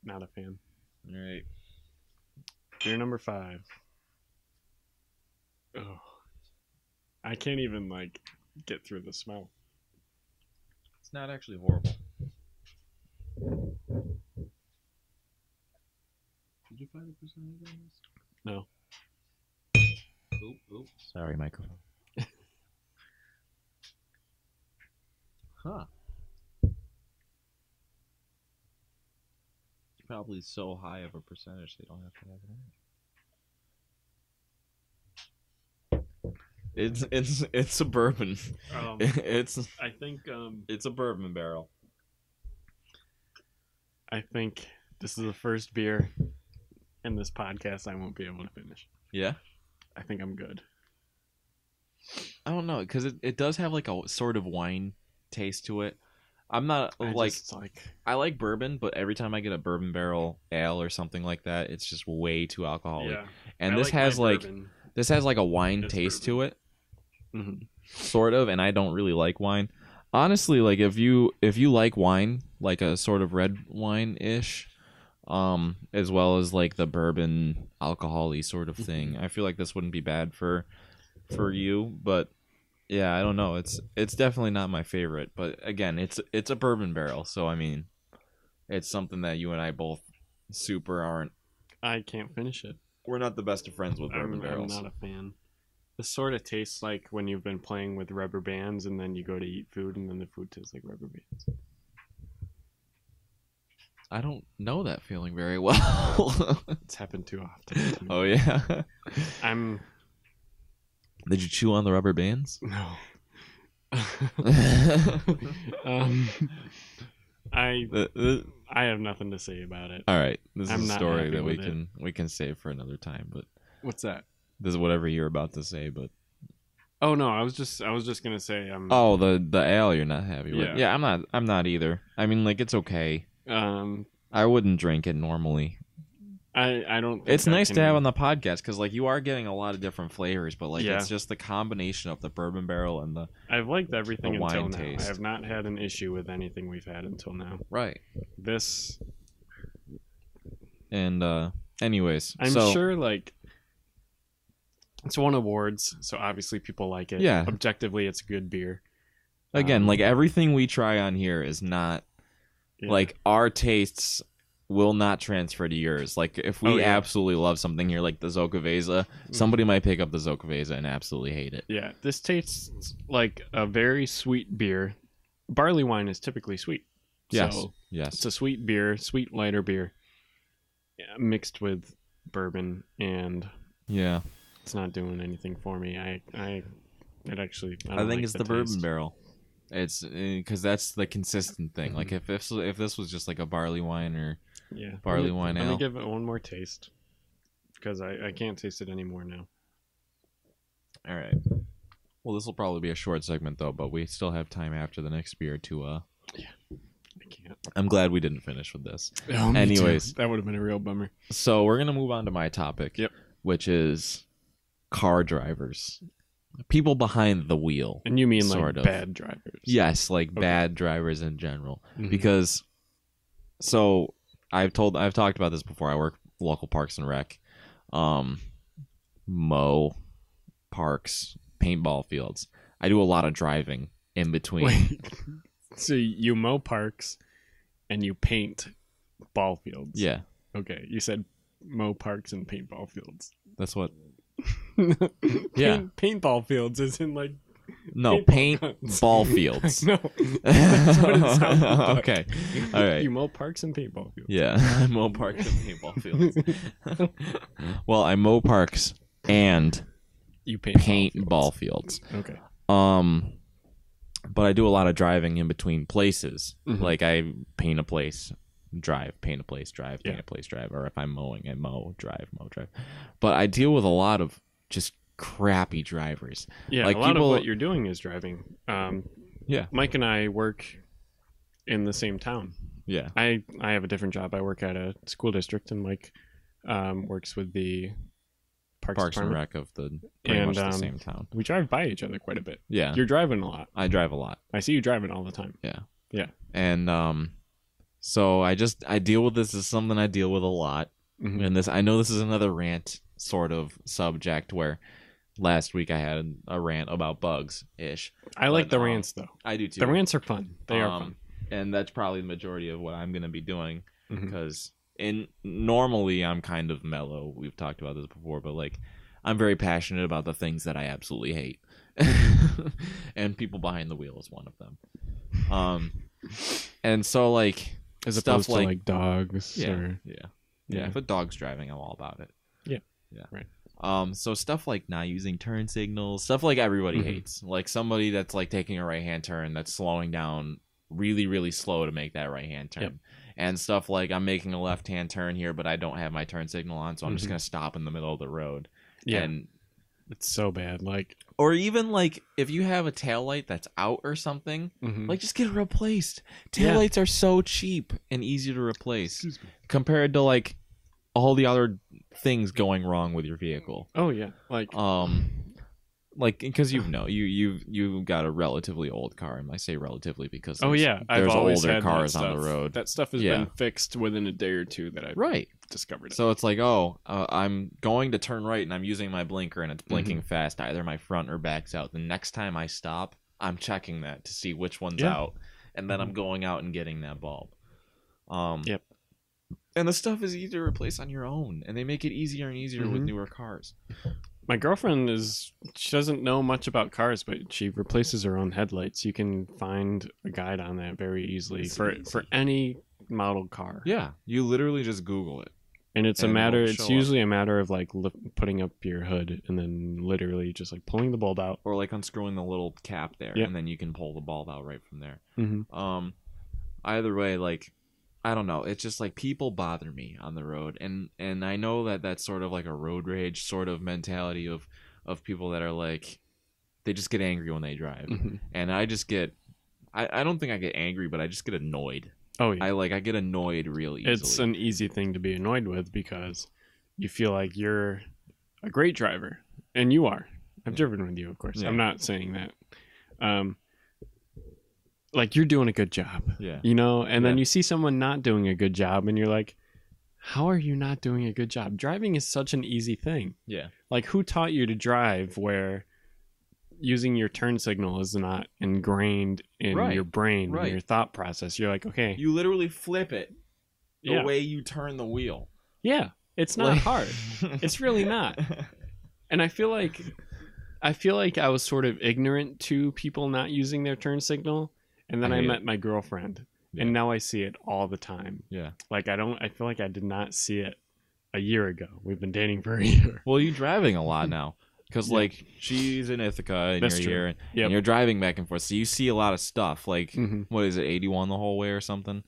not a fan.
All right.
Beer number 5. Oh, I can't even like get through the smell.
It's not actually horrible. Did you find the percentage on this?
No.
Oop. Sorry, microphone. Huh. It's probably so high of a percentage they don't have to have it in. It's a bourbon. It's
I think
it's a bourbon barrel.
I think this is the first beer in this podcast I won't be able to finish.
Yeah.
I think I'm good.
I don't know, because it does have like a sort of wine taste to it. I'm not I like bourbon, but every time I get a bourbon barrel ale or something like that, it's just way too alcoholic.
Yeah.
And
I
this has
my
like
bourbon.
this has like a wine
It's
taste
bourbon.
to it,
Mhm.
sort of, and I don't really like wine. Honestly, like if you like wine, like a sort of red wine ish, as well as like the bourbon alcohol-y sort of thing, I feel like this wouldn't be bad for you, but Yeah, I don't know. It's definitely not my favorite, but again, it's a bourbon barrel, so I mean, it's something that you and I both super aren't.
I can't finish it.
We're not the best of friends with bourbon
I'm
barrels.
not a fan. This sort of tastes like when you've been playing with rubber bands and then you go to eat food and then the food tastes like rubber bands.
I don't know that feeling very well.
It's happened too often. To me.
Oh yeah.
I'm
Did you chew on the rubber bands?
no. I have nothing to say about it.
All right, this
I'm
is a
not
story
happy
that we
with it.
can save for another time. But
What's that?
this is whatever you're about to say. But
Oh no, I was just gonna say
oh, the ale you're not happy with.
Yeah.
Yeah, I'm not either. I mean, like, it's okay.
I
I wouldn't drink it normally.
don't. Think
It's
I
nice to
can-
have on the podcast because like you are getting a lot of different flavors, but like
Yeah.
it's just the combination of the bourbon barrel and the
I've liked everything
the
until
wine
now.
taste.
I have not had an issue with anything we've had until now.
right.
This,
And anyways,
I'm
so
sure, like, it's won awards, so obviously people like it.
Yeah.
Objectively, it's good beer.
again, like everything we try on here is not
Yeah.
like our tastes will not transfer to yours. Like if we
Oh, yeah.
absolutely love something here, like the Zocaveza, somebody might pick up the Zocaveza and absolutely hate it.
Yeah, this tastes like a very sweet beer. Barley wine is typically sweet.
Yes,
So
yes,
it's a sweet beer, sweet lighter beer, mixed with bourbon, and
yeah.
it's not doing anything for me. I think
I think it's the bourbon barrel. It's because that's the consistent thing. Like if this was just like a barley wine or
Yeah,
barley wine
Let
ale.
me give it one more taste because I can't taste it anymore now.
All right. Well, this will probably be a short segment though, but we still have time after the next beer to.
I can't.
I'm glad we didn't finish with this.
Oh, me
Anyways.
too. That would have been a real bummer.
So we're gonna move on to my topic.
Yep.
Which is car drivers, people behind the wheel.
And you mean
Sort
like
of.
bad drivers?
Yes, like
Okay.
bad drivers in general.
Mhm.
Because, so I've talked about this before. I work local Parks and Rec, mow parks, paintball fields. I do a lot of driving in between.
Wait. So you mow parks and you paint ball fields?
Yeah,
Okay, you said mow parks and paint ball fields.
that's what.
Yeah, paintball fields is in like
No,
Paintball
paint
guns.
ball fields.
no. That's what it sounded like.
Okay, all right.
You mow parks and paintball fields.
Yeah, I mow parks and paintball fields. Well, I mow parks and
You paint
paint
ball
ball fields.
fields. Okay.
But I do a lot of driving in between places.
Mhm.
Like I paint a place, drive, paint a place, drive, paint
Yeah.
a place, drive. Or if I'm mowing, I mow, drive, mow, drive. But I deal with a lot of just crappy drivers.
Yeah,
Like
a lot
people-
of what you're doing is driving.
Yeah.
Mike and I work in the same town.
Yeah.
I have a different job. I work at a school district, and Mike works with the Parks
Parks and
Department.
Rec of the pretty
And,
much the same town.
We drive by each other quite a bit.
Yeah.
You're driving a lot.
I drive a lot.
I see you driving all the time.
And so I deal with this as something I deal with a lot.
Mhm.
And I know this is another rant sort of subject where last week I had a rant about bugs ish.
I like
But,
the rants though.
I do too.
The rants are fun. They are
Um, And that's probably the majority of what I'm going to be doing
fun. Mhm.
because normally I'm kind of mellow. We've talked about this before, but like I'm very passionate about the things that I absolutely hate. And people behind the wheel is one of them. And so like
As
stuff
opposed to like dogs
yeah,
or
yeah.
Yeah.
If a dog's driving, I'm all about it.
Yeah.
Yeah.
Right.
So stuff like not using turn signals, stuff like everybody
Mhm.
hates. Like somebody that's like taking a right hand turn that's slowing down really, really slow to make that right hand turn.
Yep.
And stuff like I'm making a left hand turn here, but I don't have my turn signal on, so I'm just
Mhm.
gonna stop in the middle of the road.
Yeah.
And
It's so bad. Like
or even like if you have a tail light that's out or something,
mhm.
like just get it replaced.
Yeah.
Taillights are so cheap and easy to replace
Excuse me.
compared to like all the other things going wrong with your vehicle.
Oh yeah. Like
like because you got a relatively old car, and I say relatively because
Oh yeah, I've
there's
always
older
had
cars
that
on the
stuff.
road.
That stuff has
Yeah.
been fixed within a day or two that I've
Right.
discovered it.
So it's like, I'm going to turn right and I'm using my blinker and it's blinking fast. Either my front or back's out. The next time I stop, I'm checking that to see which one's out, and then I'm going out and getting that bulb.
Yep.
And the stuff is easy to replace on your own, and they make it easier and easier with newer cars.
My girlfriend she doesn't know much about cars, but she replaces her own headlights. You can find a guide on that very easily for any model car.
Yeah, you literally just Google it.
And it's
and it'll
it's
show
usually a matter of like putting up your hood and then literally just like pulling the bulb out.
Or like unscrewing the little cap there, and then you can pull the bulb out right from there. Either way, like, I don't know. It's just like people bother me on the road, and I know that that's sort of like a road rage sort of mentality of people that are like, they just get angry when they drive, and I just get, I don't think I get angry, but I just get annoyed.
Oh yeah,
I get annoyed real easily.
It's an easy thing to be annoyed with because you feel like you're a great driver, and you are. I've driven with you, of course.
Yeah.
I'm not saying that. Like you're doing a good job.
Yeah.
You know, and then
Yeah.
you see someone not doing a good job and you're like, how are you not doing a good job? Driving is such an easy thing.
Yeah.
Like who taught you to drive where using your turn signal is not ingrained in
Right.
your brain,
Right.
in your thought process? You're like, okay.
You literally flip it the
Yeah.
way you turn the wheel.
Yeah. It's not
Like-
hard. It's really not. And I feel like I was sort of ignorant to people not using their turn signal. And then
I
I
hate
met my girlfriend, and now I see it all the time.
Yeah.
Like I feel like I did not see it a year ago. We've been dating for a year.
Well, you're driving a lot now. Because,
Yeah.
like, she's in Ithaca and
That's
you're
true.
here, and
Yep.
you're driving back and forth. So you see a lot of stuff. Like,
Mhm.
what is it, 81 the whole way or something?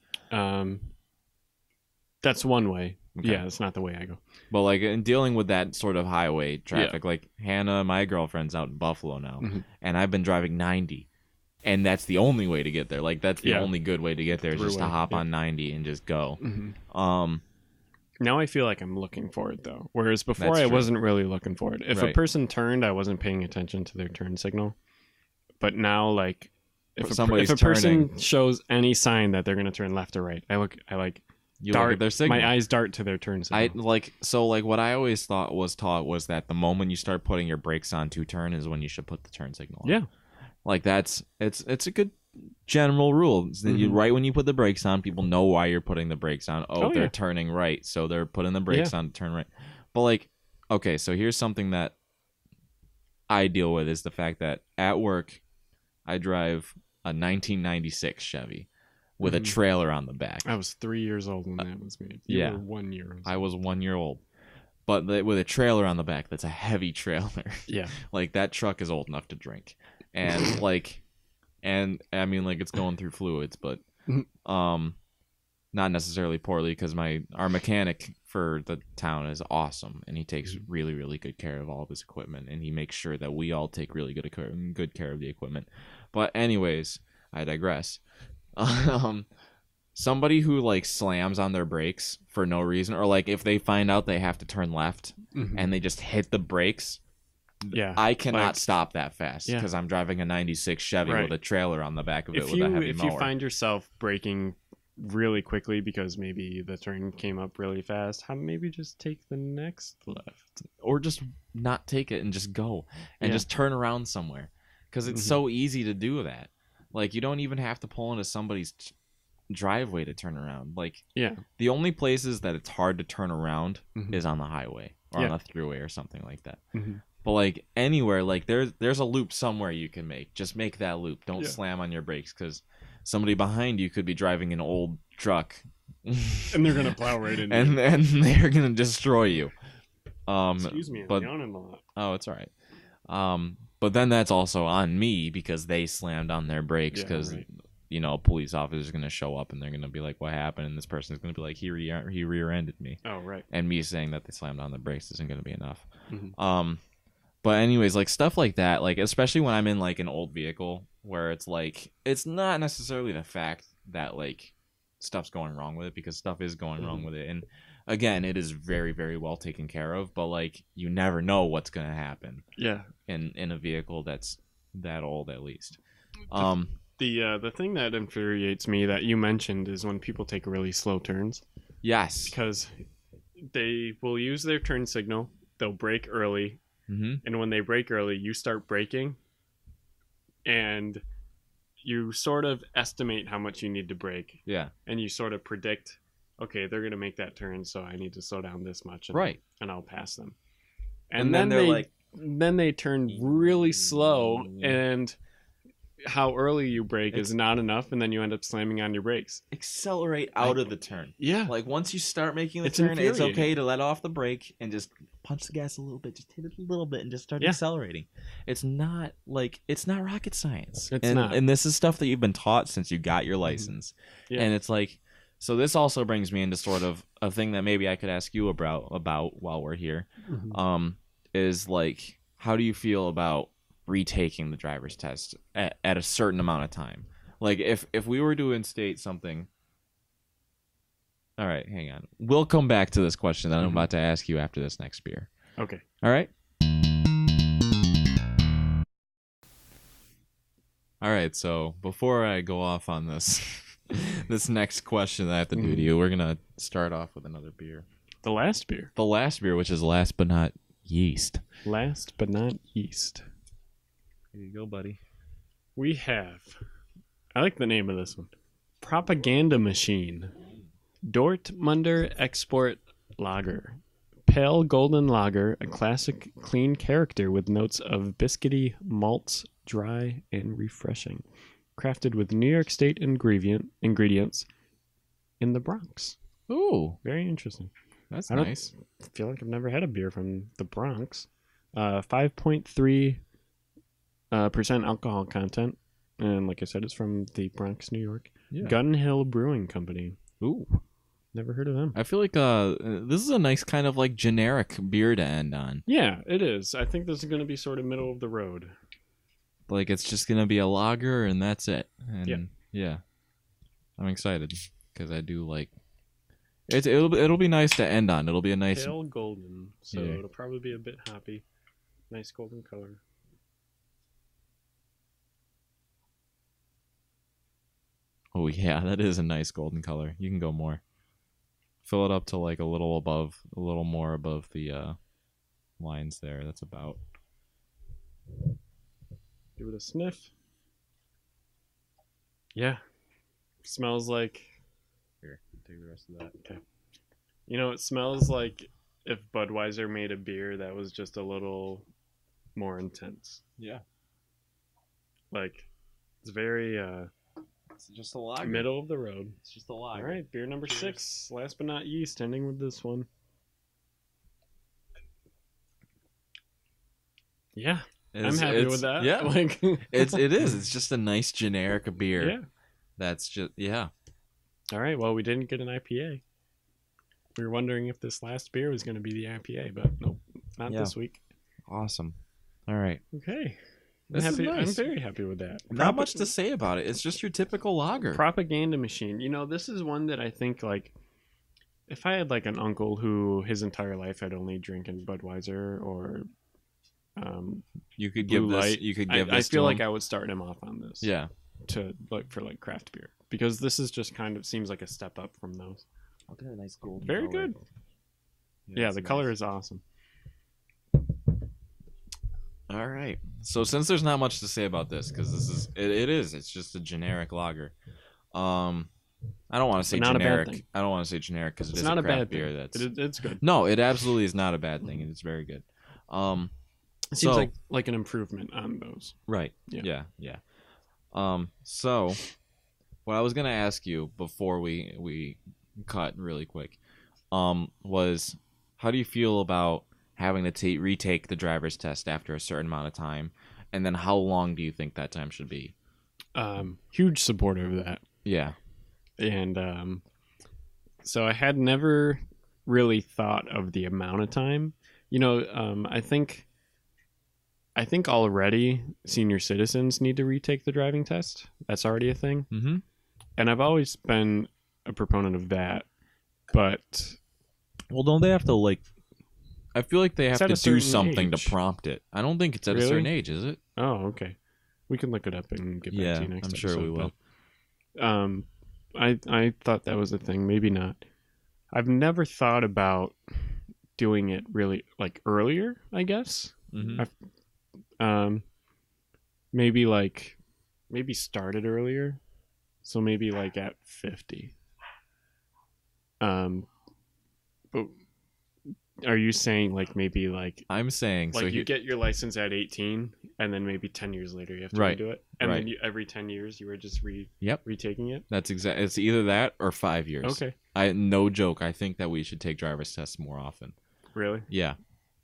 That's one way.
Okay.
Yeah, that's not the way I go.
But, like, in dealing with that sort of highway traffic, like, Hannah, my girlfriend's out in Buffalo now, and I've been driving 90. And that's the only way to get there. Like, that's the
Yeah.
only good way to get there is just to
Throughway,
hop
yeah.
on 90 and just go.
Now I feel like I'm looking for it though. Whereas before
That's
I
true.
wasn't really looking for it. If a
Right.
person turned, I wasn't paying attention to their turn signal. But now, like, if
somebody's
a person
turning-
shows any sign that they're going to turn left or right, I like
You
dart
look at their signal.
my eyes dart to their turn signal.
What I always thought was taught was that the moment you start putting your brakes on to turn is when you should put the turn signal on.
Yeah.
Like it's a good general rule. It's that you right when you put the brakes on, people know why you're putting the brakes on. Oh, they're
yeah.
turning right, so they're putting the brakes on to turn right. But like, okay, so here's something that I deal with is the fact that at work I drive a 1996 Chevy with a trailer on the back.
I was 3 years old when that was made. You
yeah.
were 1 year old.
I was 1 year old. But with a trailer on the back that's a heavy trailer.
Yeah.
Like that truck is old enough to drink. And like and I mean like it's going through fluids, but not necessarily poorly because our mechanic for the town is awesome and he takes really, really good care of all of his equipment and he makes sure that we all take really good care of the equipment. But anyways, I digress. Somebody who like slams on their brakes for no reason, or like if they find out they have to turn left and they just hit the brakes,
Yeah.
I cannot
Like-
stop that fast
Yeah.
because I'm driving a 96 Chevy
Right.
with a trailer on the back of it
If
with a heavy
you
mower.
find yourself braking really quickly because maybe the turn came up really fast, maybe just take the next left.
Or just not take it and just go and
Yeah.
just turn around somewhere because it's so easy to do that. Like you don't even have to pull into somebody's driveway to turn around. Like
Yeah.
the only places that it's hard to turn around
Mhm.
is on the highway or
Yeah.
on a throughway or something like that.
Mhm.
But like anywhere, like there's a loop somewhere you can make. Just make that loop. Don't
Yeah.
slam on your brakes because somebody behind you could be driving an old truck,
And they're gonna plow right into
and
you.
and they're gonna destroy you.
Excuse me, I'm
but
yawning a lot.
oh, it's all right. But then that's also on me because they slammed on their brakes
Yeah,
because
right.
you know a police officer is gonna show up and they're gonna be like, "What happened?" And this person is gonna be like, "He rear-ended me."
Oh, right.
And me saying that they slammed on the brakes isn't gonna be enough.
Mhm.
But anyways, like stuff like that, like especially when I'm in like an old vehicle where it's like it's not necessarily the fact that like stuff's going wrong with it, because stuff is going wrong with it. And again, it is very, very well taken care of, but like you never know what's gonna happen
Yeah.
in a vehicle that's that old, at least.
The thing that infuriates me that you mentioned is when people take really slow turns,
Yes.
because they will use their turn signal, they'll brake early,
Mm-hmm.
and when they brake early, you start braking, and you sort of estimate how much you need to brake,
Yeah.
and you sort of predict, okay, they're going to make that turn, so I need to slow down this much, and,
Right.
and I'll pass them.
And then they're like,
then they turn really slow, and how early you brake is not enough, and then you end up slamming on your brakes.
accelerate out of the turn.
Yeah.
Like once you start making the
It's
turn, it's
infuriating.
okay to let off the brake and just punch the gas a little bit, just hit it a little bit, and just start
Yeah.
accelerating. It's not rocket science.
It's
and,
not.
And this is stuff that you've been taught since you got your license.
Yeah.
And it's like, so this also brings me into sort of a thing that maybe I could ask you about while we're here.
Mhm.
Is like, how do you feel about retaking the driver's test at a certain amount of time? Like if we were to instate something. All right, hang on. We'll come back to this question that I'm about to ask you after this next beer.
Okay.
All right? All right, so before I go off on this this next question that I have to do to you, we're going to start off with another beer.
The last beer.
The last beer, which is last but not yeast.
Last but not least.
Here you go, buddy.
We have, I like the name of this one, Propaganda Machine, Dortmunder Export Lager. Pale golden lager, a classic clean character with notes of biscuity malts, dry and refreshing. Crafted with New York State ingredients in the Bronx.
Ooh,
Very interesting.
that's
I don't-
nice.
I feel like I've never had a beer from the Bronx. 5.3 percent alcohol content. And like I said, it's from the Bronx, New York.
Yeah.
Gun Hill Brewing Company.
Ooh.
Never heard of them.
I feel like this is a nice kind of like generic beer to end on.
Yeah, it is. I think this is going to be sort of middle of the road.
Like it's just gonna be a lager and that's it. And
Yeah.
yeah, I'm excited because I do like it'll be nice to end on. It'll be a nice.
Pale golden, so
Yeah.
it'll probably be a bit hoppy. Nice golden color.
Oh yeah, that is a nice golden color. You can go more. Fill it up to like a little more above the lines there. That's about.
Give it a sniff. Yeah. Smells like,
Here, take the rest of that.
it smells like if Budweiser made a beer that was just a little more intense.
Yeah,
Like, it's very
it's just a lager.
middle of the road.
It's just a
All
lager.
right, beer number
Cheers.
6. Last but not least, ending with this one. Yeah, I'm happy with that.
Yeah,
Like,
it is. It's just a nice generic beer.
Yeah.
That's just yeah.
All right. Well, we didn't get an IPA. We were wondering if this last beer was going to be the IPA, but nope, not
Yeah.
this week.
Awesome. All right.
Okay.
This is nice.
I'm very happy with that.
Not much to say about it. It's just your typical lager.
Propaganda Machine. This is one that I think, like, if I had, like, an uncle who his entire life had only drinking Budweiser or
You could give
Blue
this.
Light,
You could
I
give this.
feel
to
like
him.
I would start him off on this.
Yeah.
To, like, for, like, craft beer. Because this is just kind of seems like a step up from those.
Look at that nice golden.
Very good. Yeah, the color is awesome.
All right. So since there's not much to say about this, because this is it's just a generic lager. I don't want to say
But not a bad
generic.
thing.
I don't want to say generic because
It's
is
not
a
a
craft
bad
beer.
thing.
That's
It's good.
no, it absolutely is not a bad thing. It's very good.
It seems
so-
like an improvement on those.
Right.
Yeah.
Yeah. So what I was gonna ask you before we cut really quick, was how do you feel about having to retake the driver's test after a certain amount of time, and then how long do you think that time should be?
Huge supporter of that.
Yeah.
And so I had never really thought of the amount of time. I think already senior citizens need to retake the driving test. That's already a thing.
Mm-hmm.
And I've always been a proponent of that, but
Well, don't they have to like? I feel like they have
It's at
to
a
do
certain
something
age.
to prompt it. I don't think it's at a
Really?
certain age, is it?
oh, okay. We can look it up and get back
Yeah,
to you next
I'm sure we will.
But, I thought that was a thing. Maybe not. I've never thought about doing it really like earlier, I guess.
Mm-hmm.
Maybe started earlier. So maybe like at 50. But are you saying like maybe like
I'm saying
like
so.
you get your license at 18 and then maybe 10 years later you have to
Right.
redo it, and
Right.
then every 10 years you were just
Yep.
retaking it?
That's exact. It's either that or 5 years.
Okay.
No joke. I think that we should take driver's tests more often.
Really?
Yeah.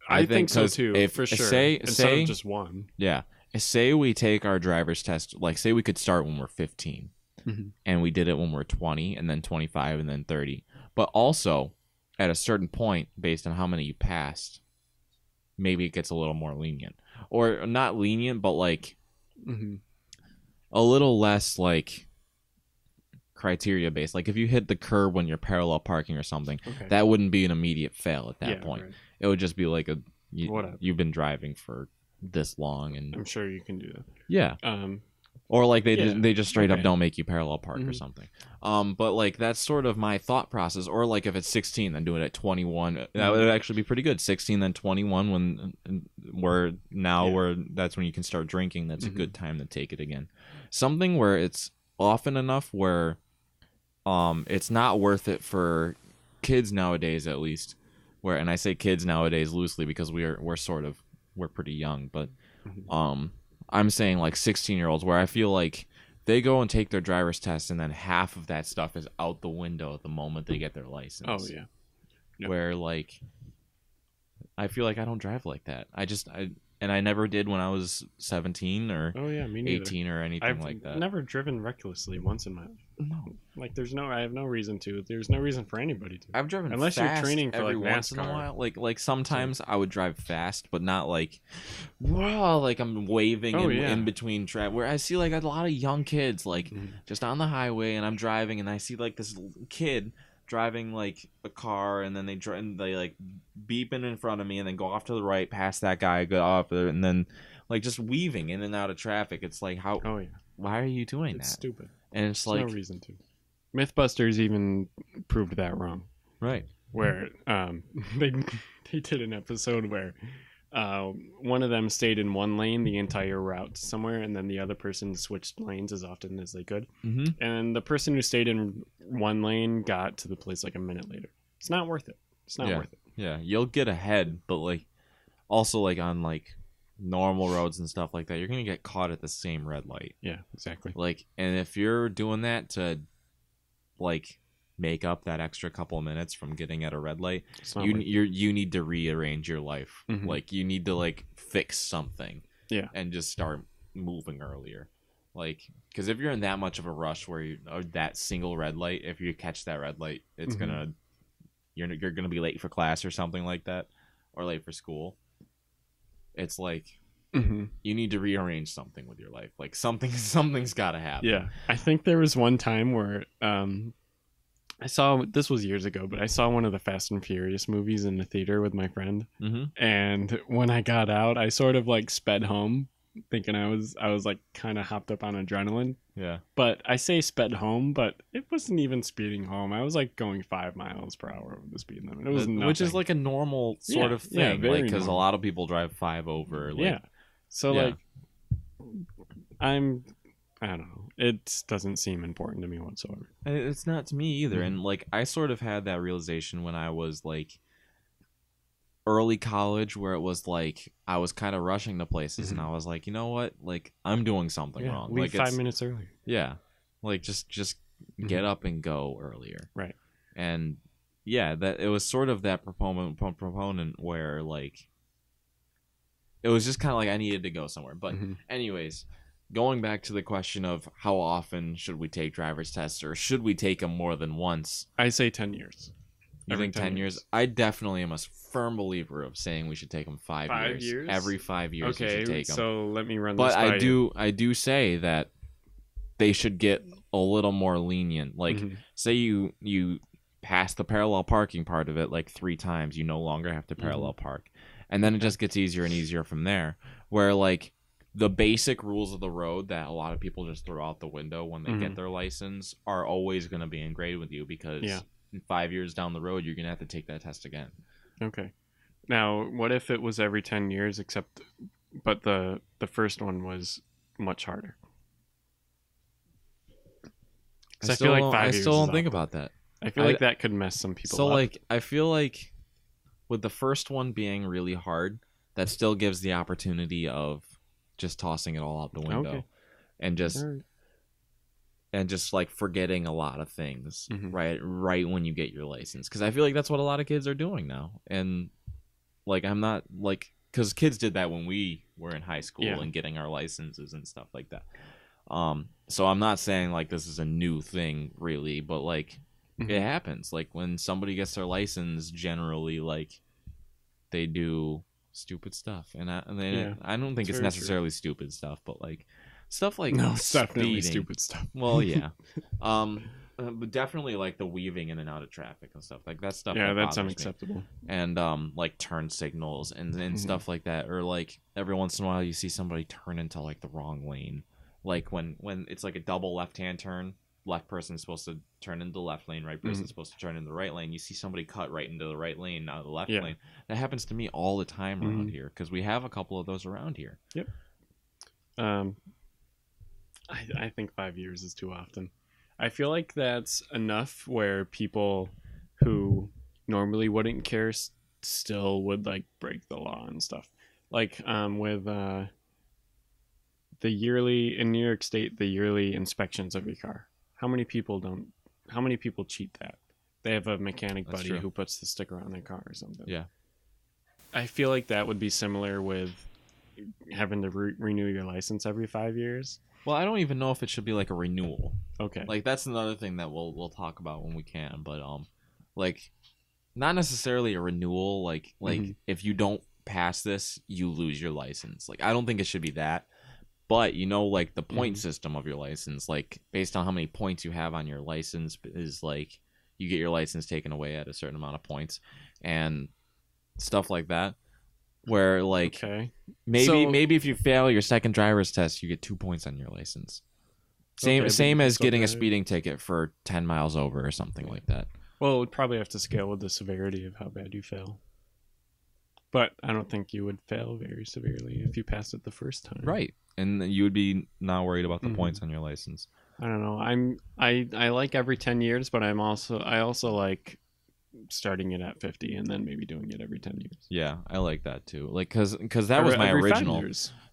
I think so
'cause
too,
if-
for sure.
say-
Instead
say-
of just one.
Yeah. Say we take our driver's test. Like, say we could start when we're 15,
Mhm.
and we did it when we're 20, and then 25, and then 30. But also, at a certain point, based on how many you passed, maybe it gets a little more lenient, or not lenient, but like
Mm-hmm.
a little less like criteria based. Like if you hit the curb when you're parallel parking or something,
Okay.
that wouldn't be an immediate fail at that
Yeah,
point.
right.
It would just be like
Whatever.
you've been driving for this long, and
I'm sure you can do that.
yeah,
Um,
or like
Yeah,
they just straight up
okay.
don't make you parallel park or
Mhm.
something. But like that's sort of my thought process. Or like if it's 16, then do it at 21. That would actually be pretty good. 16 then 21 when where that's when you can start drinking. That's
Mhm.
a good time to take it again. Something where it's often enough where it's not worth it for kids nowadays, at least. Where, and I say kids nowadays loosely because we're pretty young, but
Mhm.
I'm saying like 16-year-olds where I feel like they go and take their driver's test and then half of that stuff is out the window the moment they get their license.
oh yeah. Yep.
Where like I feel like I don't drive like that. And I never did when I was 17 or
Oh yeah, me neither.
18 or anything
I've
like that.
never driven recklessly once in my life.
No.
Like I have no reason to. There's no reason for anybody to.
I've driven
Unless you're
fast
training for,
every
like,
once in a
NASCAR.
while. Like sometimes I would drive fast, but not like, wow, like I'm waving
Oh, yeah.
in between where I see like a lot of young kids like
Mhm.
just on the highway, and I'm driving, and I see like this kid driving like a car, and then they like beeping in front of me, and then go off to the right past that guy, go off, and then like just weaving in and out of traffic. It's like
Oh yeah,
why are you doing
it's
that?
stupid.
And it's
There's
like
no reason to. Mythbusters even proved that wrong.
right.
Where they did an episode where one of them stayed in one lane the entire route somewhere, and then the other person switched lanes as often as they could.
Mm-hmm.
And the person who stayed in one lane got to the place like a minute later. It's not worth it. It's not
Yeah.
worth it.
Yeah, you'll get ahead, but like also like on like normal roads and stuff like that, you're gonna get caught at the same red light.
Yeah, exactly.
Like, and if you're doing that to like make up that extra couple of minutes from getting at a red light,
It's not
you
worth it.
you need to rearrange your life.
Mhm.
Like you need to like fix something.
Yeah.
And just start moving earlier. Like, because if you're in that much of a rush where you or that single red light, if you catch that red light, it's
Mhm.
you're gonna be late for class or something like that, or late for school. It's like
Mhm.
you need to rearrange something with your life. Like something's got to happen.
Yeah, I think there was one time where I saw, this was years ago, but I saw one of the Fast and Furious movies in the theater with my friend,
Mm-hmm.
and when I got out, I sort of like sped home, thinking I was like kind of hopped up on adrenaline.
Yeah.
But I say sped home, but it wasn't even speeding home. I was like going 5 miles per hour over the speed limit. It was
Which is
nothing.
like a normal sort
Yeah,
of
yeah,
thing,
very
like because a
normal.
lot of people drive 5 over. Like,
yeah. So
yeah.
like, I don't know. It doesn't seem important to me whatsoever.
And it's not to me either.
Mhm.
And like I sort of had that realization when I was like early college, where it was like I was kind of rushing to places, and
Mhm.
I was like, you know what, like I'm doing something wrong.
Leave
Like
5
it's,
minutes earlier.
yeah, like just get
Mhm.
up and go earlier.
Right.
And yeah, that it was sort of that proponent where like it was just kind of like I needed to go somewhere. But
Mhm.
anyways, going back to the question of how often should we take driver's tests, or should we take them more than once?
I say 10 years.
You
Every
think 10 years? I definitely am a firm believer of saying we should take them 5
5
years.
years?
Every 5 years we
Okay,
should take them.
so let me run
But
this by you.
I do say that they should get a little more lenient. Like, say you pass the parallel parking part of it like 3 times, you no longer have to parallel park. And then it just gets easier and easier from there. Where, like, the basic rules of the road that a lot of people just throw out the window when they get their license are always going to be ingrained with you, because in 5 years down the road, you're going to have to take that test again.
Okay. Now, what if it was every 10 years, but the first one was much harder?
I feel like 5 years. I still don't think about that.
I feel like that could mess some people up.
So, like, I feel like with the first one being really hard, that still gives the opportunity of just tossing it all out the window and just like forgetting a lot of things right when you get your license, because I feel like that's what a lot of kids are doing now. And like, I'm not like, because kids did that when we were in high school and getting our licenses and stuff like that. So I'm not saying like this is a new thing really, but like it happens. Like when somebody gets their license, generally like they do stupid stuff, and I don't think it's necessarily stupid stuff, but like stuff like
it's definitely stupid stuff.
Well, yeah, but definitely like the weaving in and out of traffic and stuff like that stuff.
Yeah, that's unacceptable.
And like turn signals and stuff like that, or like every once in a while you see somebody turn into like the wrong lane, like when it's like a double left-hand turn. Left person's supposed to turn into the left lane, right person's supposed to turn into the right lane. You see somebody cut right into the right lane, not the left lane. That happens to me all the time around here, because we have a couple of those around here.
Yep. I think 5 years is too often. I feel like that's enough where people who normally wouldn't care still would like break the law and stuff. Like with the yearly in New York State, the yearly inspections of your car. How many people cheat that? They have a mechanic buddy who puts the sticker on their car or something.
Yeah.
I feel like that would be similar with having to renew your license every 5 years.
Well, I don't even know if it should be like a renewal.
Okay.
Like that's another thing that we'll talk about when we can, but like not necessarily a renewal, like if you don't pass this, you lose your license. Like I don't think it should be that. But, you know, like the point system of your license, like based on how many points you have on your license is like you get your license taken away at a certain amount of points and stuff like that. Where like maybe if you fail your second driver's test, you get 2 points on your license. Same as getting a speeding ticket for 10 miles over or something like that.
Well, it would probably have to scale with the severity of how bad you fail. But I don't think you would fail very severely if you passed it the first time.
Right. And you would be not worried about the points on your license.
I don't know. I like every 10 years, but I also like starting it at 50 and then maybe doing it every 10 years.
Yeah, I like that too. Like cuz that was my original.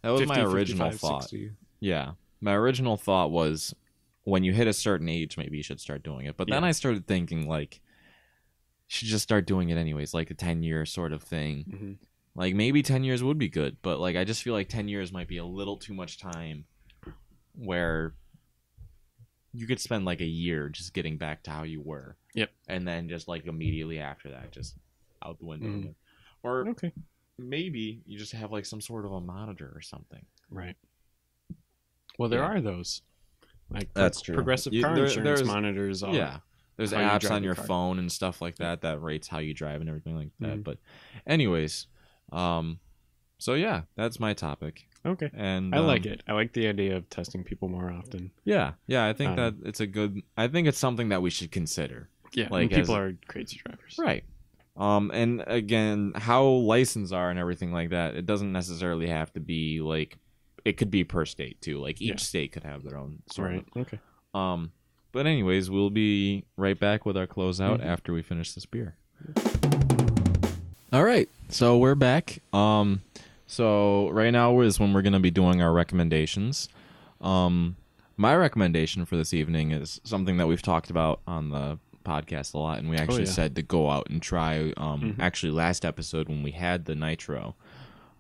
That was 50, my original 55, thought. 60. Yeah. My original thought was when you hit a certain age, maybe you should start doing it. But then I started thinking like you should just start doing it anyways, like a 10-year sort of thing. Like maybe 10 years would be good, but like I just feel like 10 years might be a little too much time where you could spend like a year just getting back to how you were.
Yep. And
then just like immediately after that, just out the window again. Or maybe you just have like some sort of a monitor or something.
Right. Well, there are those. Like
that's true.
Progressive car insurance monitors.
There's apps on your phone and stuff like that rates how you drive and everything like that. But anyways, so yeah, that's my topic.
Okay. And I like it. I like the idea of testing people more often.
Yeah. I think that I think it's something that we should consider.
Yeah. Like people are crazy drivers.
Right. And again, how licensed are and everything like that, it doesn't necessarily have to be like, it could be per state too. Like each state could have their own sort of.
Okay.
But anyways, we'll be right back with our closeout after we finish this beer. All right, so we're back. So right now is when we're going to be doing our recommendations. My recommendation for this evening is something that we've talked about on the podcast a lot, and we actually said to go out and try. Actually, last episode when we had the Nitro,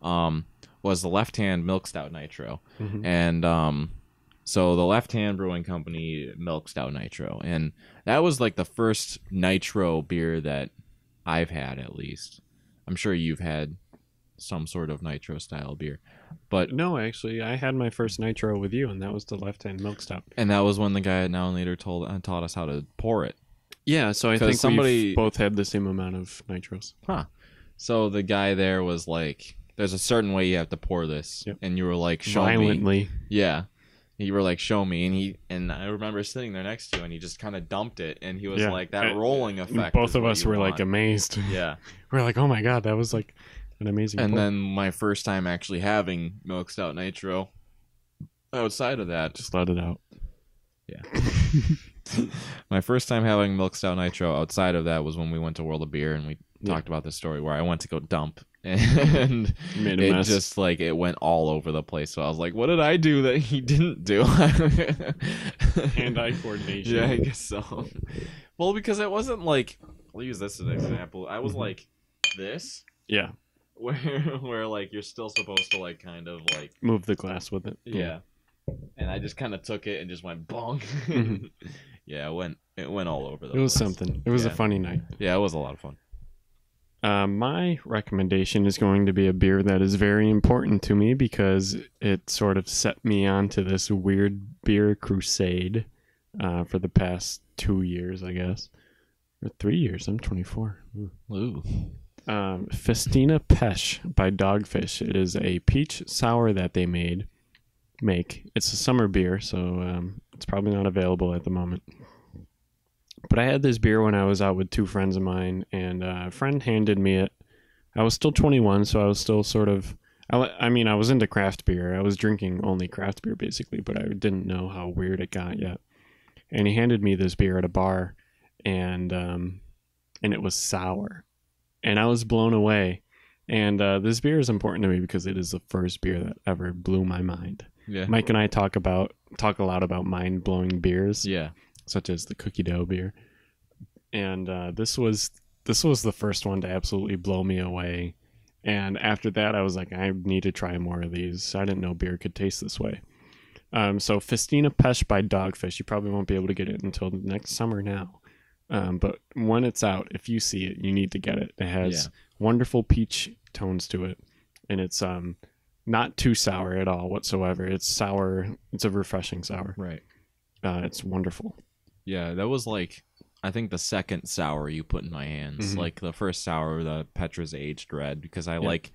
was the Left Hand Milk Stout Nitro, and so the Left Hand Brewing Company Milk Stout Nitro, and that was like the first Nitro beer that I've had, at least. I'm sure you've had some sort of nitro style beer. But
No, actually, I had my first nitro with you, and that was the Left Hand Milk Stout.
and that was when the guy at Now and Later taught us how to pour it.
Yeah, so I think
somebody-
we've both had the same amount of nitros.
Huh. So the guy there was like, "There's a certain way you have to pour this,"
Yep.
and you were like, "Show me."
Violently.
Yeah. You were like, "Show me," and I remember sitting there next to you, and he just kind of dumped it, and he was
Yeah.
like, "That
And
rolling effect."
Both
is
of
what
us
you
were like
want."
amazed.
Yeah.
We're like, oh my god, that was like an amazing
And
pour.
then my first time actually having Milk Stout Nitro. Outside of that,
Just let it out.
my first time having Milk Stout Nitro outside of that was when we went to World of Beer, and we
Yeah.
talked about this story where I went to go dump, and
Made a
it
mess.
just like it went all over the place. So I was like, "What did I do that he didn't do?"
Hand-eye coordination.
Yeah, I guess so. Well, because it wasn't like, I'll use this as an example. I was like this,
Yeah.
where like you're still supposed to like kind of like,
Move the glass with it.
yeah. And I just kind of took it and just went bonk.
Mhm.
Yeah, it went all over the
It was
place.
something. It was a
Yeah.
funny night.
Yeah, it was a lot of fun.
My recommendation is going to be a beer that is very important to me because it sort of set me onto this weird beer crusade for the past 2 years, I guess. Or 3 years. I'm 24.
Ooh.
Festina Pesh by Dogfish. It is a peach sour that they make. It's a summer beer, so it's probably not available at the moment. But I had this beer when I was out with two friends of mine, and a friend handed me it. I was still 21, so I was still sort of... I mean, I was into craft beer. I was drinking only craft beer, basically, but I didn't know how weird it got yet. And he handed me this beer at a bar, and it was sour. And I was blown away. And this beer is important to me because it is the first beer that ever blew my mind.
Yeah.
Mike and I talk a lot about mind-blowing beers,
Yeah.
such as the cookie dough beer. And this was the first one to absolutely blow me away. And after that, I was like, I need to try more of these. I didn't know beer could taste this way. So Festina Pesh by Dogfish. You probably won't be able to get it until next summer now. But when it's out, if you see it, you need to get it. It has wonderful peach tones to it. And it's not too sour at all whatsoever. It's sour. It's a refreshing sour.
Right.
It's wonderful.
Yeah, that was like, I think the second sour you put in my hands.
Mhm.
Like the first sour, the Petra's Aged Red, because I like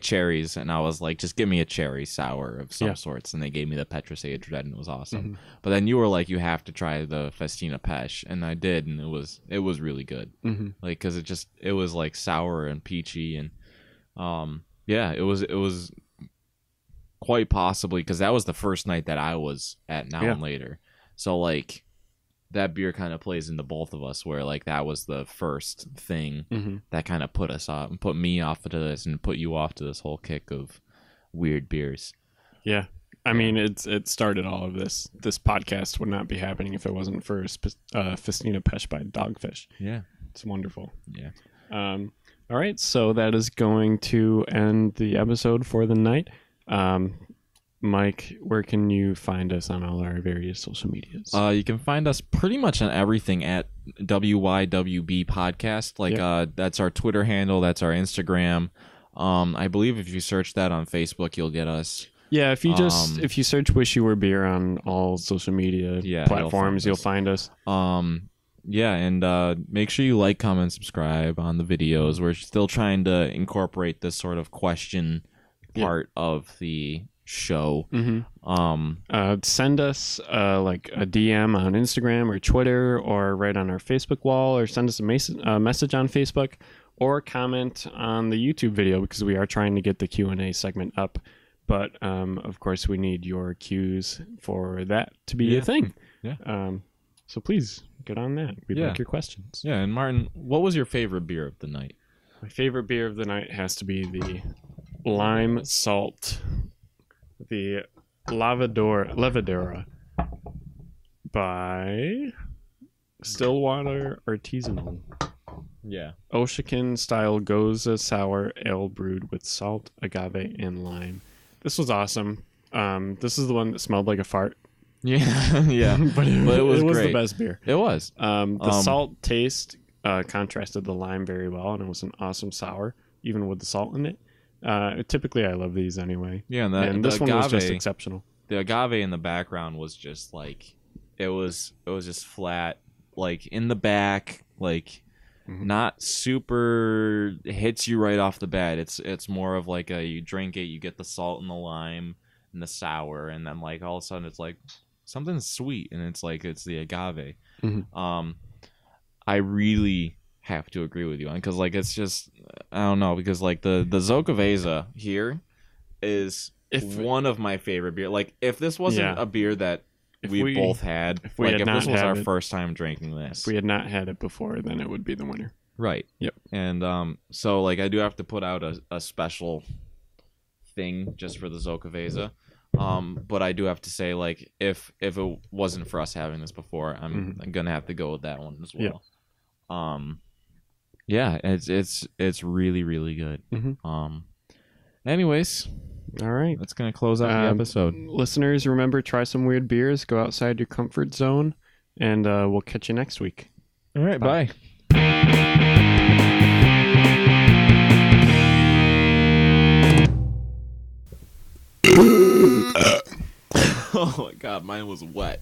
cherries, and I was like, just give me a cherry sour of some sorts, and they gave me the Petra's Aged Red, and it was awesome.
Mhm.
But then you were like, you have to try the Festina Pesh, and I did, and it was really good.
Mm-hmm.
Like, because it was like sour and peachy, and yeah, it was quite possibly, because that was the first night that I was at Now and Later, so like that beer kind of plays into both of us, where like that was the first thing that kind of put us off and put me off to this and put you off to this whole kick of weird beers.
Yeah. I mean, it started all of this. This podcast would not be happening if it wasn't for Festina Pesh by Dogfish.
Yeah.
It's wonderful.
Yeah.
All right. So that is going to end the episode for the night. Mike, where can you find us on all our various social medias?
You can find us pretty much on everything at WYWB Podcast. Like that's our Twitter handle. That's our Instagram. I believe if you search that on Facebook, you'll get us.
Yeah, if you search Wish You Were Beer on all social media platforms, you'll find us.
Yeah, and make sure you like, comment, subscribe on the videos. We're still trying to incorporate this sort of question part of the show.
Send us like a DM on Instagram or Twitter, or right on our Facebook wall, or send us a message on Facebook, or comment on the YouTube video, because we are trying to get the Q&A segment up. But of course, we need your cues for that to be a thing.
Yeah.
So please get on that. We'd like your questions.
Yeah, and Martin, what was your favorite beer of the night?
My favorite beer of the night has to be the Lime Salt, the Levadura by Stillwater Artisanal.
Yeah.
Oshikin style Goza sour ale brewed with salt, agave, and lime. This was awesome. This is the one that smelled like a fart.
Yeah, yeah.
but it was
great.
the best beer.
It was.
The salt taste contrasted the lime very well, and it was an awesome sour, even with the salt in it. Typically, I love these anyway.
Yeah,
And
the
this one was just
agave,
exceptional.
the agave in the background was just like it was just flat, like in the back, like not super hits you right off the bat. It's more of like you drink it, you get the salt and the lime and the sour, and then like all of a sudden it's like something sweet, and it's like it's the agave. I really have to agree with you on, because like it's just, I don't know, because like the Zocaveza here is one of my favorite beer. Like if this wasn't a beer that we both had, if this was our first time drinking this,
if we had not had it before, then it would be the winner.
Right.
Yep.
And so like I do have to put out a special thing just for the Zocaveza. But I do have to say, like, if it wasn't for us having this before, I'm gonna have to go with that one as well. Yeah, it's really, really good. Anyways,
all right,
that's gonna close out the episode.
Listeners, remember, try some weird beers, go outside your comfort zone, and we'll catch you next week.
All right, bye. Oh my god, mine was wet.